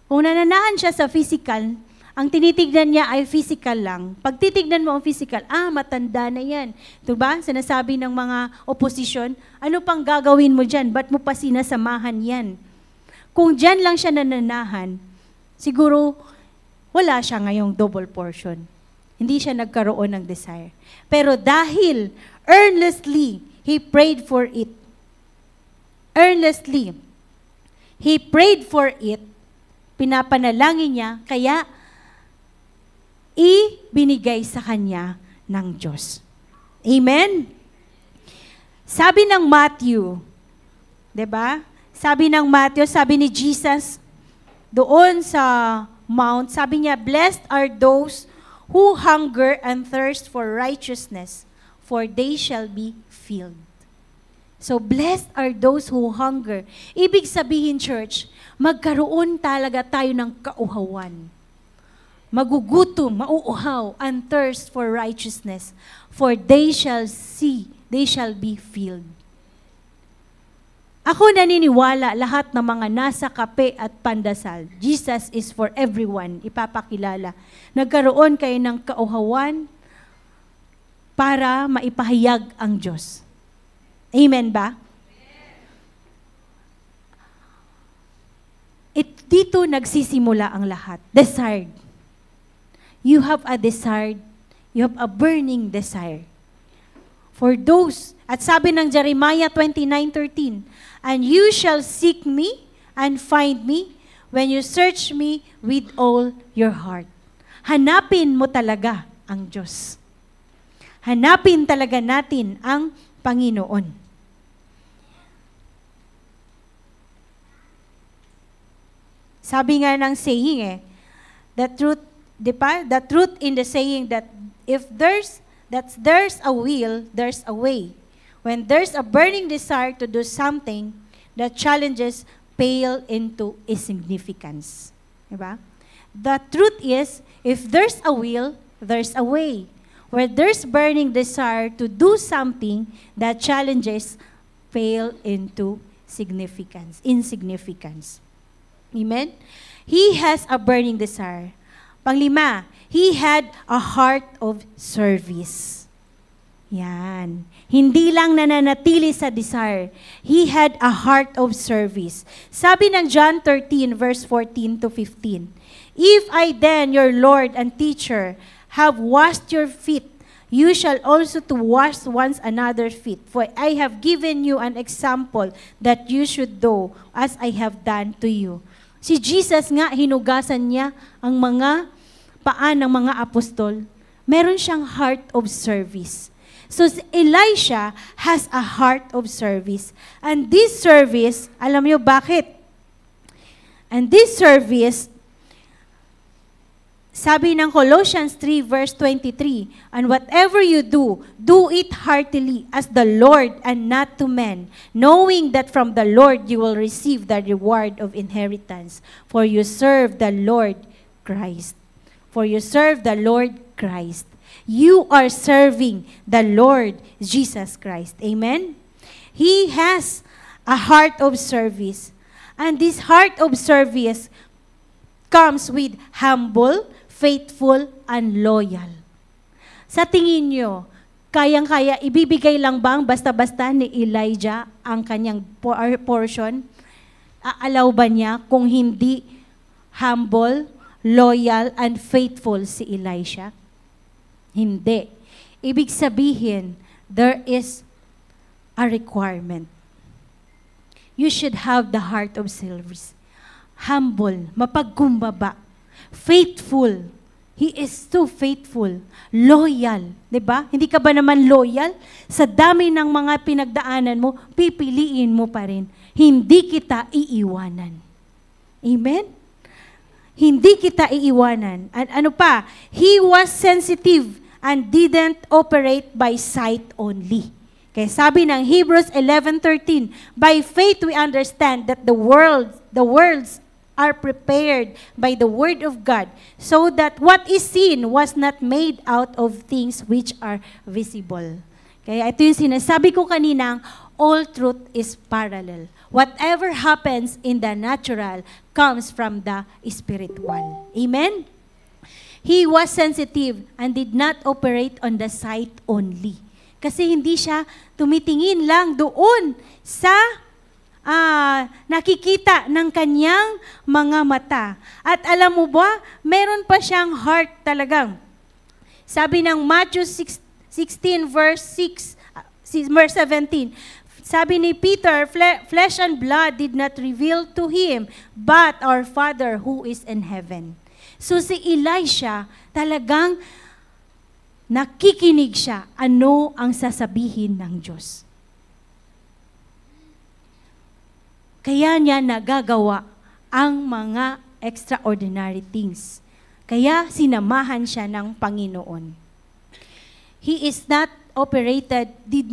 Kung nananahan siya sa physical, ang tinitignan niya ay physical lang. Pag titignan mo ang physical, matanda na yan. Diba? Sinasabi ng mga opposition, ano pang gagawin mo dyan? Ba't mo pa sinasamahan yan? Kung dyan lang siya nananahan, siguro wala siya ngayong double portion. Hindi siya nagkaroon ng desire. Pero dahil earnestly, he prayed for it. Earnestly, he prayed for it. Pinapanalangin niya, kaya ibinigay sa kanya ng Diyos. Amen? Sabi ng Matthew, 'di ba? Sabi ng Matthew, sabi ni Jesus doon sa Mount, sabi niya, "Blessed are those who hunger and thirst for righteousness, for they shall be filled." So, blessed are those who hunger. Ibig sabihin, church, magkaroon talaga tayo ng kauhawan. Magugutom, mauuhaw, and thirst for righteousness, for they shall see, they shall be filled. Ako naniniwala lahat ng mga nasa kape at pandasal, Jesus is for everyone, ipapakilala. Nagkaroon kayo ng kauhawan para maipahayag ang Diyos. Amen ba? Dito nagsisimula ang lahat. Desired. You have a desire. You have a burning desire. For those, at sabi ng Jeremiah 29:13, "And you shall seek me and find me when you search me with all your heart." Hanapin mo talaga ang Diyos. Hanapin talaga natin ang Panginoon. Sabi nga ng saying the truth, di ba? The truth in the saying that if there's a will, there's a way. When there's a burning desire to do something, the challenges pale into insignificance. Di ba? The truth is, if there's a will, there's a way. Where there's burning desire to do something, the challenges pale into insignificance. Amen? He has a burning desire. Panglima, he had a heart of service. Yan. Hindi lang nananatili sa desire. He had a heart of service. Sabi ng John 13, verse 14 to 15, "If I then, your Lord and teacher, have washed your feet, you shall also to wash one another's feet. For I have given you an example that you should do as I have done to you." Si Jesus nga, hinugasan niya ang mga paa ng mga apostol. Meron siyang heart of service. So Elisha has a heart of service. And this service, alam niyo bakit? And this service, sabi ng Colossians 3 verse 23, "And whatever you do, do it heartily as the Lord and not to men, knowing that from the Lord you will receive the reward of inheritance, for you serve the Lord Christ." For you serve the Lord Christ. You are serving the Lord Jesus Christ. Amen? He has a heart of service. And this heart of service comes with humble, faithful, and loyal. Sa tingin nyo, kayang-kaya, ibibigay lang bang basta-basta ni Elijah ang kanyang portion? Aalaw ba niya kung hindi humble, loyal, and faithful si Elisha? Hindi. Ibig sabihin, there is a requirement. You should have the heart of service. Humble, mapagkumbaba, faithful. He is so faithful. Loyal. Diba? Hindi ka ba naman loyal? Sa dami ng mga pinagdaanan mo, pipiliin mo pa rin. Hindi kita iiwanan. Amen? Hindi kita iiwanan. At ano pa? He was sensitive and didn't operate by sight only. Kaya sabi ng Hebrews 11:13, "By faith we understand that the worlds are prepared by the word of God, so that what is seen was not made out of things which are visible." Kaya ito yung sinasabi ko kaninang, all truth is parallel. Whatever happens in the natural comes from the spiritual. Amen? He was sensitive and did not operate on the sight only. Kasi hindi siya tumitingin lang doon sa nakikita ng kanyang mga mata. At alam mo ba, meron pa siyang heart talagang. Sabi ng Matthew 16 verse 17, sabi ni Peter, "Flesh and blood did not reveal to him, but our Father who is in heaven." So si Elisha, talagang nakikinig siya ano ang sasabihin ng Diyos. Kaya niya nagagawa ang mga extraordinary things. Kaya sinamahan siya ng Panginoon. He did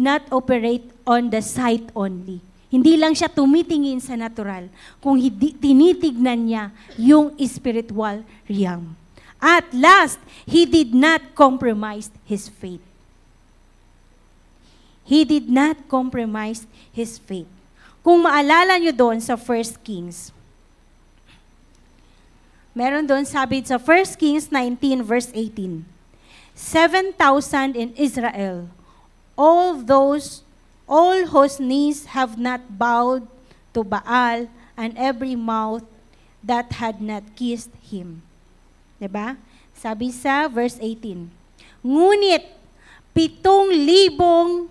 not operate on the sight only. Hindi lang siya tumitingin sa natural, kung tinitignan niya yung spiritual realm. At last, he did not compromise his faith. He did not compromise his faith. Kung maalala nyo doon sa 1 Kings, meron doon sabi sa 1 Kings 19 verse 18, 7,000 in Israel, all whose knees have not bowed to Baal, and every mouth that had not kissed him. Diba? Sabi sa verse 18, ngunit 7,000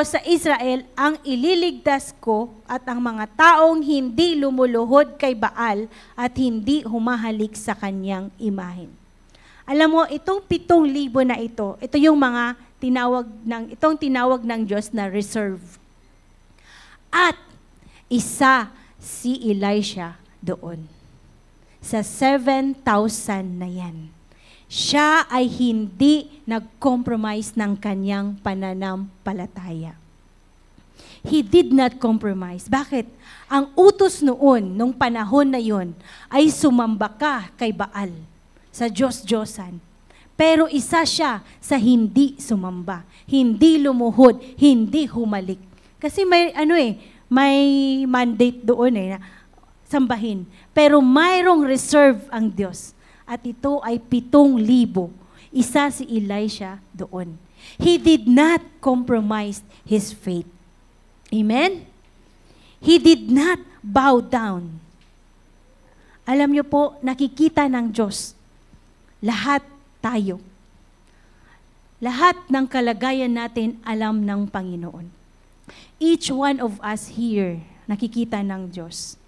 sa Israel ang ililigtas ko at ang mga taong hindi lumuluhod kay Baal at hindi humahalik sa kanyang imahen. Alam mo, itong 7,000 na ito yung mga tinawag ng Diyos na reserve. At isa si Elisha doon. Sa 7,000 na yan. Siya ay hindi nag-compromise ng kanyang pananampalataya. He did not compromise. Bakit? Ang utos noon, nung panahon na yon, ay sumamba ka kay Baal, sa Diyos-Diyosan. Pero isa siya sa hindi sumamba, hindi lumuhod, hindi humalik. Kasi may mandate doon na sambahin. Pero mayroong reserve ang Diyos. At ito ay 7,000. Isa si Elisha doon. He did not compromise his faith. Amen? He did not bow down. Alam niyo po, nakikita ng Diyos. Lahat tayo. Lahat ng kalagayan natin alam ng Panginoon. Each one of us here, nakikita ng Diyos.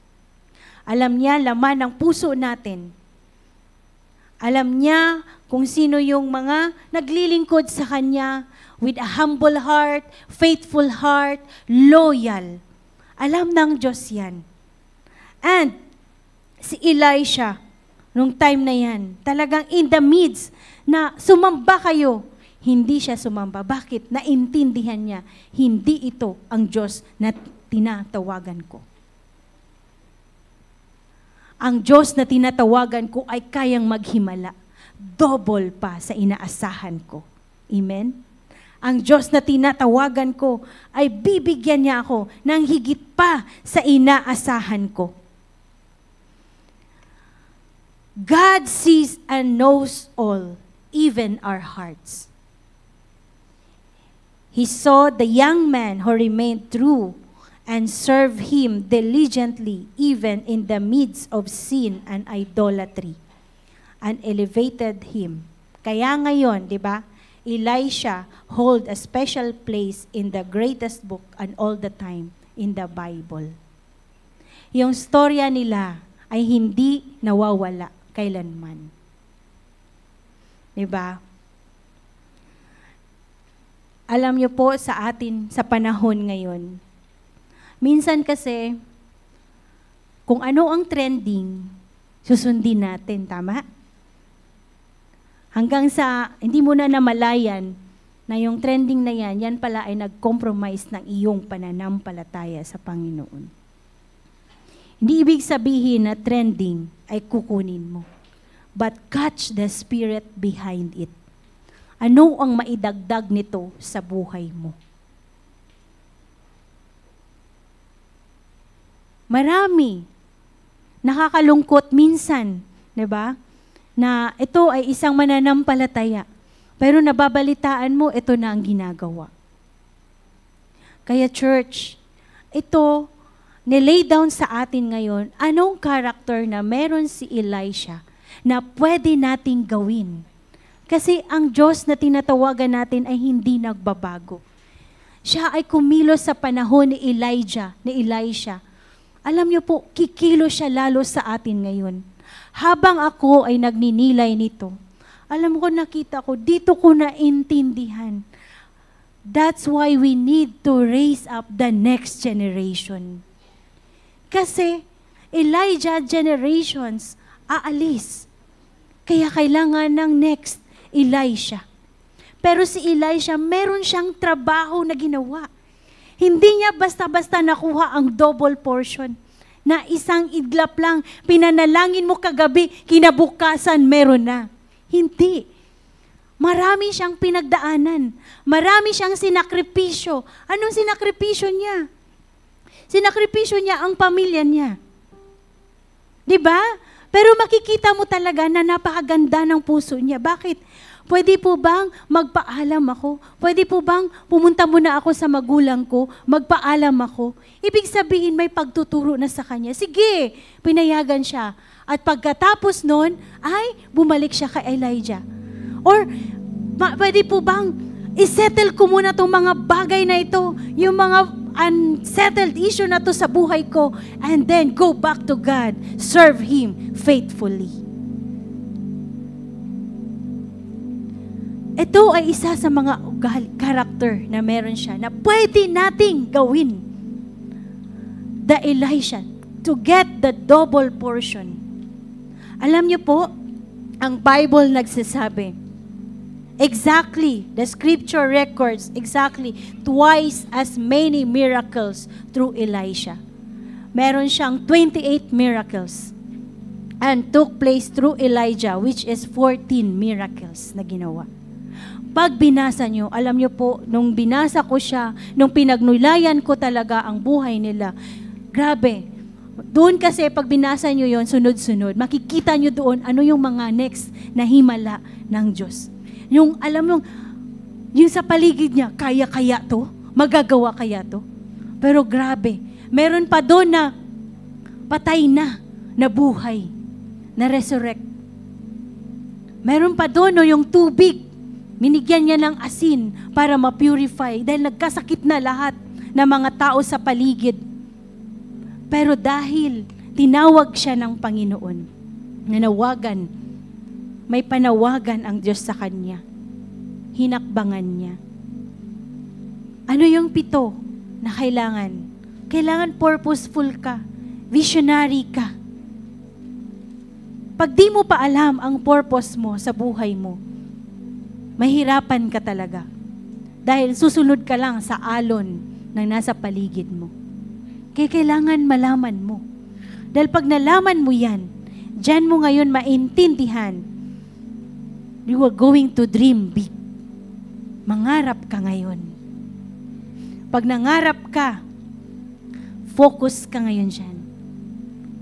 Alam niya laman ng puso natin. Alam niya kung sino yung mga naglilingkod sa Kanya with a humble heart, faithful heart, loyal. Alam ng Diyos yan. And si Elisha, nung time na yan, talagang in the midst na sumamba kayo, hindi siya sumamba. Bakit? Naintindihan niya, hindi ito ang Diyos na tinatawagan ko. Ang Diyos na tinatawagan ko ay kayang maghimala. Double pa sa inaasahan ko. Amen? Ang Diyos na tinatawagan ko ay bibigyan niya ako ng higit pa sa inaasahan ko. God sees and knows all, even our hearts. He saw the young man who remained true and serve Him diligently even in the midst of sin and idolatry, and elevated him. Kaya ngayon, di ba, Elisha hold a special place in the greatest book and all the time in the Bible. Yung storya nila ay hindi nawawala kailanman. Di ba? Alam niyo po sa atin, sa panahon ngayon, minsan kasi, kung ano ang trending, susundin natin, tama? Hanggang sa, hindi mo na namalayan na yung trending na yan, yan pala ay nag-compromise ng iyong pananampalataya sa Panginoon. Hindi ibig sabihin na trending ay kukunin mo. But catch the spirit behind it. Ano ang maidagdag nito sa buhay mo? Marami. Nakakalungkot minsan, 'di ba? Na ito ay isang mananampalataya. Pero nababalitaan mo, ito na ang ginagawa. Kaya church, ito, nilay down sa atin ngayon, anong character na meron si Elisha na pwede nating gawin? Kasi ang Diyos na tinatawagan natin ay hindi nagbabago. Siya ay kumilos sa panahon ni Elisha. Alam niyo po, kikilos siya lalo sa atin ngayon. habang ako ay nagninilay nito, alam ko, nakita ko, dito ko naintindihan. That's why we need to raise up the next generation. Kasi Elijah generations aalis. Kaya kailangan ng next Elisha. Pero si Elisha, meron siyang trabaho na ginawa. Hindi niya basta-basta nakuha ang double portion na isang idlap lang, pinanalangin mo kagabi, kinabukasan, meron na. Hindi. Marami siyang pinagdaanan. Marami siyang sinakripisyo. Anong sinakripisyo niya? Sinakripisyo niya ang pamilya niya. Diba? Pero makikita mo talaga na napakaganda ng puso niya. Bakit? Pwede po bang magpaalam ako? Pwede po bang pumunta muna ako sa magulang ko, magpaalam ako? Ibig sabihin may pagtuturo na sa kanya. Sige, pinayagan siya. At pagkatapos nun, ay bumalik siya kay Elijah. Or pwede po bang isettle ko muna itong mga bagay na ito, yung mga unsettled issue na to sa buhay ko, and then go back to God, serve Him faithfully. Ito ay isa sa mga character na meron siya na pwede nating gawin. The Elisha, to get the double portion. Alam niyo po, ang Bible nagsasabi, exactly, the scripture records exactly twice as many miracles through Elisha. Meron siyang 28 miracles and took place through Elijah, which is 14 miracles na ginawa. Pag binasa nyo, alam nyo po, nung binasa ko siya, nung pinagnulayan ko talaga ang buhay nila, grabe, doon kasi pag binasa nyo yon sunod-sunod, makikita nyo doon ano yung mga next na himala ng Diyos. Yung, alam mo, yung sa paligid niya, kaya-kaya to? Magagawa kaya to? Pero grabe, meron pa doon na patay na buhay, na resurrect. Meron pa doon no, yung tubig, minigyan niya ng asin para ma-purify dahil nagkasakit na lahat ng mga tao sa paligid. Pero dahil tinawag siya ng Panginoon, nanawagan, may panawagan ang Diyos sa kanya. Hinakbangan niya. Ano yung 7 na kailangan? Kailangan purposeful ka, visionary ka. Pag di mo pa alam ang purpose mo sa buhay mo, mahirapan ka talaga. Dahil susunod ka lang sa alon ng nasa paligid mo. Kaya kailangan malaman mo. Dahil pag nalaman mo yan, dyan mo ngayon maintindihan, you are going to dream big. Mangarap ka ngayon. Pag nangarap ka, focus ka ngayon dyan.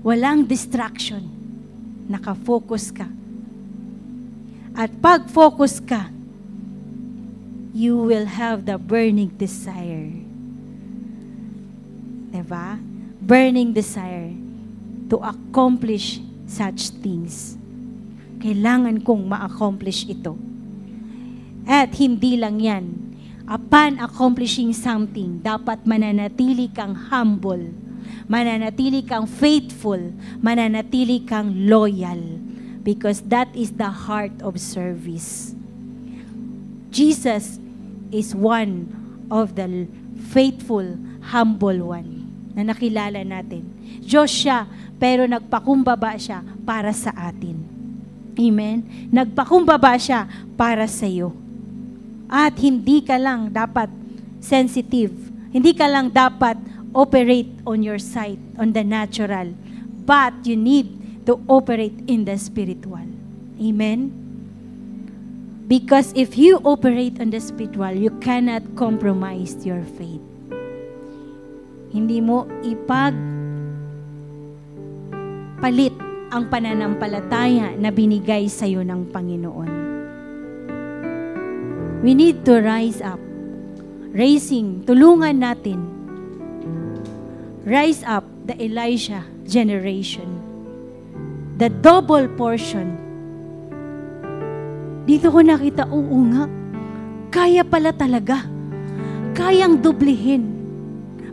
Walang distraction. Nakafocus ka. At pag focus ka, you will have the burning desire. Diba? Burning desire to accomplish such things. Kailangan kong ma-accomplish ito. At hindi lang yan. Upon accomplishing something, dapat mananatili kang humble, mananatili kang faithful, mananatili kang loyal. Because that is the heart of service. Jesus is one of the faithful, humble one na nakilala natin. Diyos siya, pero nagpakumbaba siya para sa atin. Amen? Nagpakumbaba siya para sa iyo. At hindi ka lang dapat sensitive. Hindi ka lang dapat operate on your sight, on the natural. But you need to operate in the spiritual. Amen? Because if you operate on the spiritual, you cannot compromise your faith. Hindi mo ipagpalit ang pananampalataya na binigay sa iyo ng Panginoon. We need to rise up. Tulungan natin. Rise up the Elisha generation. The double portion. Dito ko nakita, oo nga, kaya pala talaga. Kayang dublihin.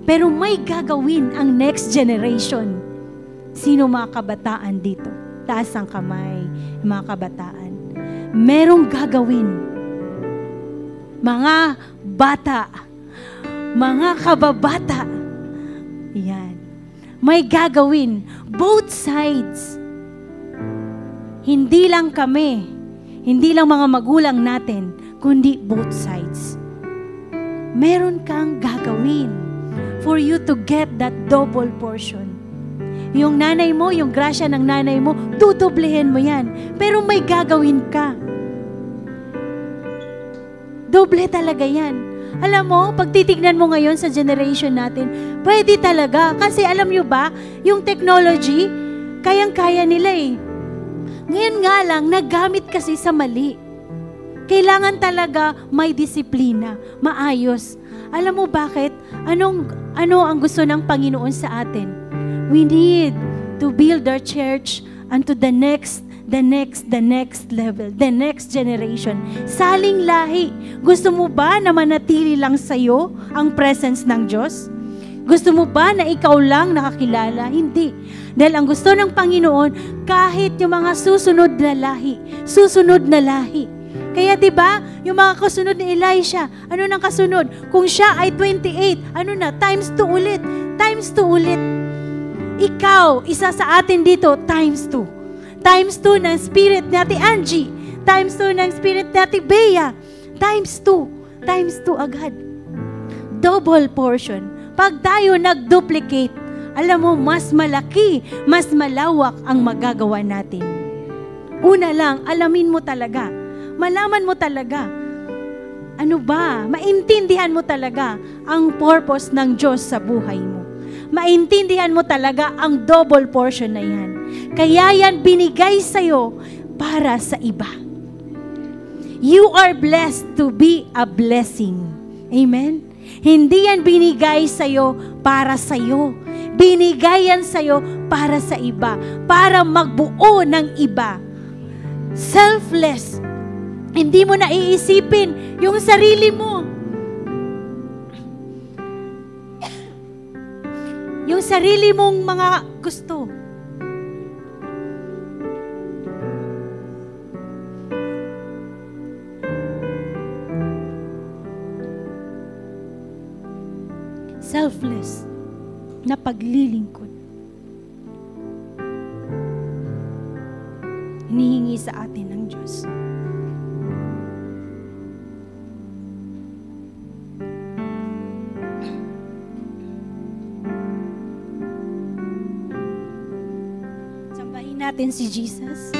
Pero may gagawin ang next generation. Sino mga kabataan dito? Taas ang kamay, mga kabataan. Merong gagawin. Mga bata, mga kababata, yan. May gagawin. Both sides. Hindi lang kami, hindi lang mga magulang natin, kundi both sides. Meron kang gagawin for you to get that double portion. Yung nanay mo, yung grasya ng nanay mo, tutublehin mo yan. Pero may gagawin ka. Doble talaga yan. Alam mo, pag titignan mo ngayon sa generation natin, pwede talaga. Kasi alam nyo ba, yung technology, kayang-kaya nila eh. Ngayon nga lang, nagamit kasi sa mali. Kailangan talaga may disiplina, maayos. Alam mo bakit? Ano ang gusto ng Panginoon sa atin? We need to build our church unto the next level, the next generation. Saling lahi. Gusto mo ba na manatili lang sa'yo ang presence ng Diyos? Gusto mo ba na ikaw lang nakakilala? Hindi. Dahil ang gusto ng Panginoon, kahit yung mga susunod na lahi. Kaya 'di ba, yung mga kasunod ni Elisha, ano nang kasunod? Kung siya ay 28, ano na? Times 2 ulit. Times 2 ulit. Ikaw, isa sa atin dito, times 2. Times 2 ng spirit ni Ate Angie. Times 2 ng spirit ni Ate Bea. Times 2. Times 2 agad. Double portion. Pag tayo nag-duplicate, alam mo, mas malaki, mas malawak ang magagawa natin. Una lang, alamin mo talaga. Malaman mo talaga. Ano ba? Maintindihan mo talaga ang purpose ng Diyos sa buhay mo. Maintindihan mo talaga ang double portion na yan. Kaya yan binigay sa'yo para sa iba. You are blessed to be a blessing. Amen? Hindi yan binigay sa'yo para sa'yo. Binigay yan sa'yo para sa iba. Para magbuo ng iba. Selfless. Hindi mo na iisipin yung sarili mo. Yung sarili mong mga gusto. Selfless na paglilingkod. Hinihingi sa atin ng Diyos. Sambahin natin si Jesus.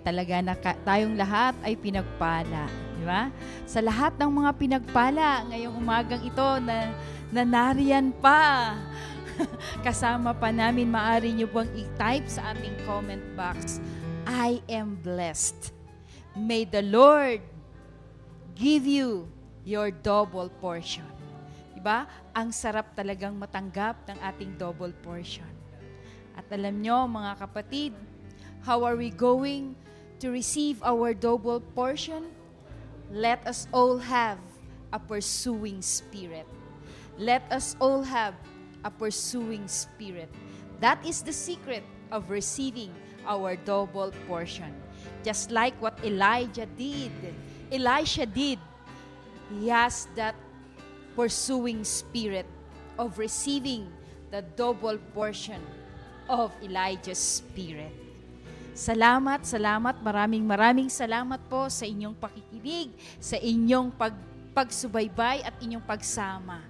Talaga na tayong lahat ay pinagpala, di ba? Sa lahat ng mga pinagpala ngayong umagang ito na nariyan pa. Kasama pa namin, maaari nyo bang i-type sa ating comment box, I am blessed. May the Lord give you your double portion. Di ba? Ang sarap talagang matanggap ng ating double portion. At alam nyo, mga kapatid, how are we going to receive our double portion? Let us all have a pursuing spirit. Let us all have a pursuing spirit. That is the secret of receiving our double portion. Just like what Elisha did. He has that pursuing spirit of receiving the double portion of Elijah's spirit. Salamat, maraming salamat po sa inyong pakikinig, sa inyong pagsubaybay at inyong pagsama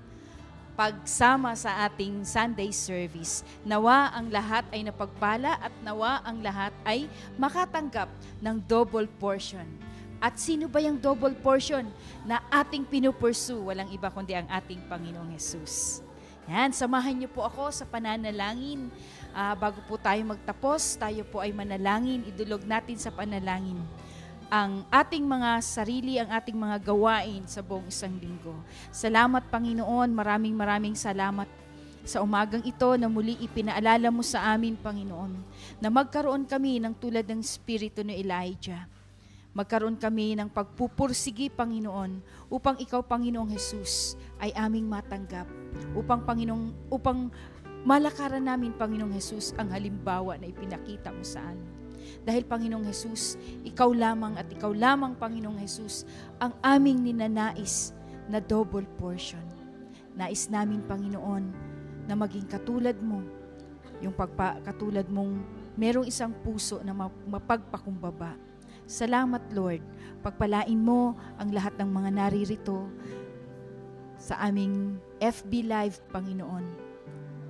sa ating Sunday service. Nawa ang lahat ay napagpala at nawa ang lahat ay makatanggap ng double portion. At sino ba yung double portion na ating pinupursu? Walang iba kundi ang ating Panginoong Hesus. Yan, samahan niyo po ako sa pananalangin. Bago po tayo magtapos, tayo po ay manalangin. Idulog natin sa panalangin ang ating mga sarili, ang ating mga gawain sa buong isang linggo. Salamat, Panginoon. Maraming salamat sa umagang ito na muli ipinaalala mo sa amin, Panginoon, na magkaroon kami ng tulad ng spirito ni Elijah. Magkaroon kami ng pagpupursigi, Panginoon, upang ikaw, Panginoong Hesus, ay aming matanggap. Upang malakaran namin, Panginoong Hesus, ang halimbawa na ipinakita mo sa amin. Dahil, Panginoong Hesus, ikaw lamang, Panginoong Hesus, ang aming ninanais na double portion. Nais namin, Panginoon, na maging katulad mo, yung katulad mong merong isang puso na mapagpakumbaba. Salamat, Lord. Pagpalain mo ang lahat ng mga naririto sa aming FB Live, Panginoon.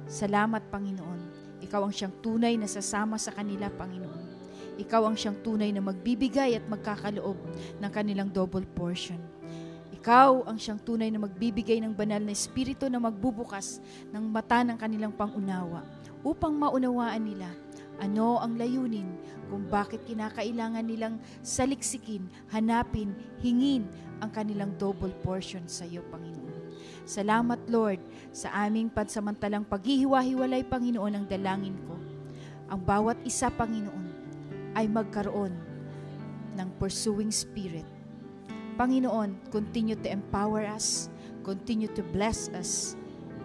Salamat, Panginoon. Ikaw ang siyang tunay na sasama sa kanila, Panginoon. Ikaw ang siyang tunay na magbibigay at magkakaloob ng kanilang double portion. Ikaw ang siyang tunay na magbibigay ng banal na espiritu na magbubukas ng mata ng kanilang pangunawa upang maunawaan nila ano ang layunin kung bakit kinakailangan nilang saliksikin, hanapin, hingin ang kanilang double portion sa iyo, Panginoon. Salamat, Lord, sa aming pansamantalang paghihiwa-hiwalay, Panginoon, ang dalangin ko. Ang bawat isa, Panginoon, ay magkaroon ng pursuing spirit. Panginoon, continue to empower us, continue to bless us,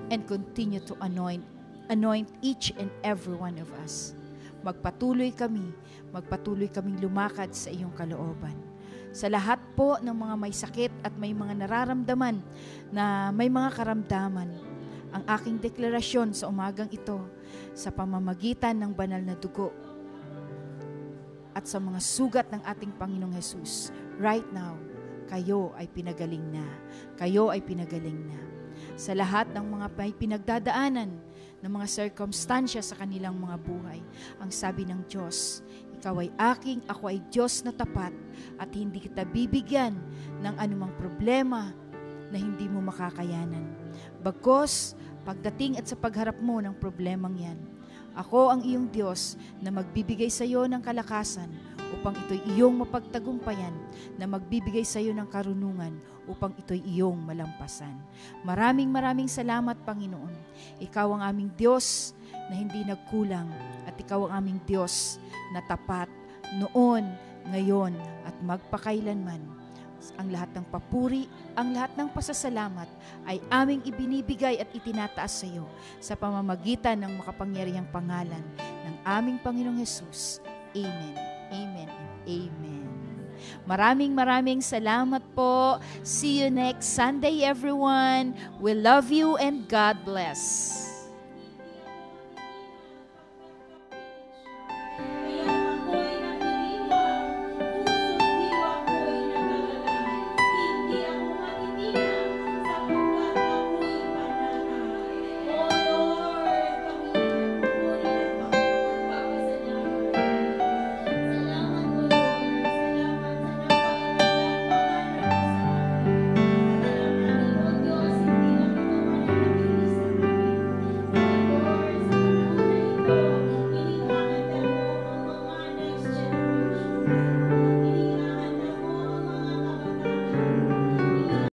and continue to anoint each and every one of us. Magpatuloy kaming lumakad sa iyong kalooban. Sa lahat po ng mga may sakit at may mga nararamdaman na may mga karamdaman, ang aking deklarasyon sa umagang ito sa pamamagitan ng banal na dugo at sa mga sugat ng ating Panginoong Hesus, right now, kayo ay pinagaling na. Kayo ay pinagaling na. Sa lahat ng mga may pinagdadaanan ng mga circumstansya sa kanilang mga buhay, ang sabi ng Diyos, ikaw ay aking, ako ay Diyos na tapat at hindi kita bibigyan ng anumang problema na hindi mo makakayanan. Bagkus, pagdating at sa pagharap mo ng problemang yan, ako ang iyong Diyos na magbibigay sa iyo ng kalakasan upang ito'y iyong mapagtagumpayan, na magbibigay sa iyo ng karunungan upang ito'y iyong malampasan. Maraming salamat, Panginoon. Ikaw ang aming Diyos na hindi nagkulang at ikaw ang aming Diyos na tapat noon, ngayon at magpakailanman. Ang lahat ng papuri, ang lahat ng pasasalamat ay aming ibinibigay at itinataas sa iyo sa pamamagitan ng makapangyarihang pangalan ng aming Panginoong Hesus. Amen. Amen and amen. Maraming salamat po. See you next Sunday, everyone. We love you and God bless.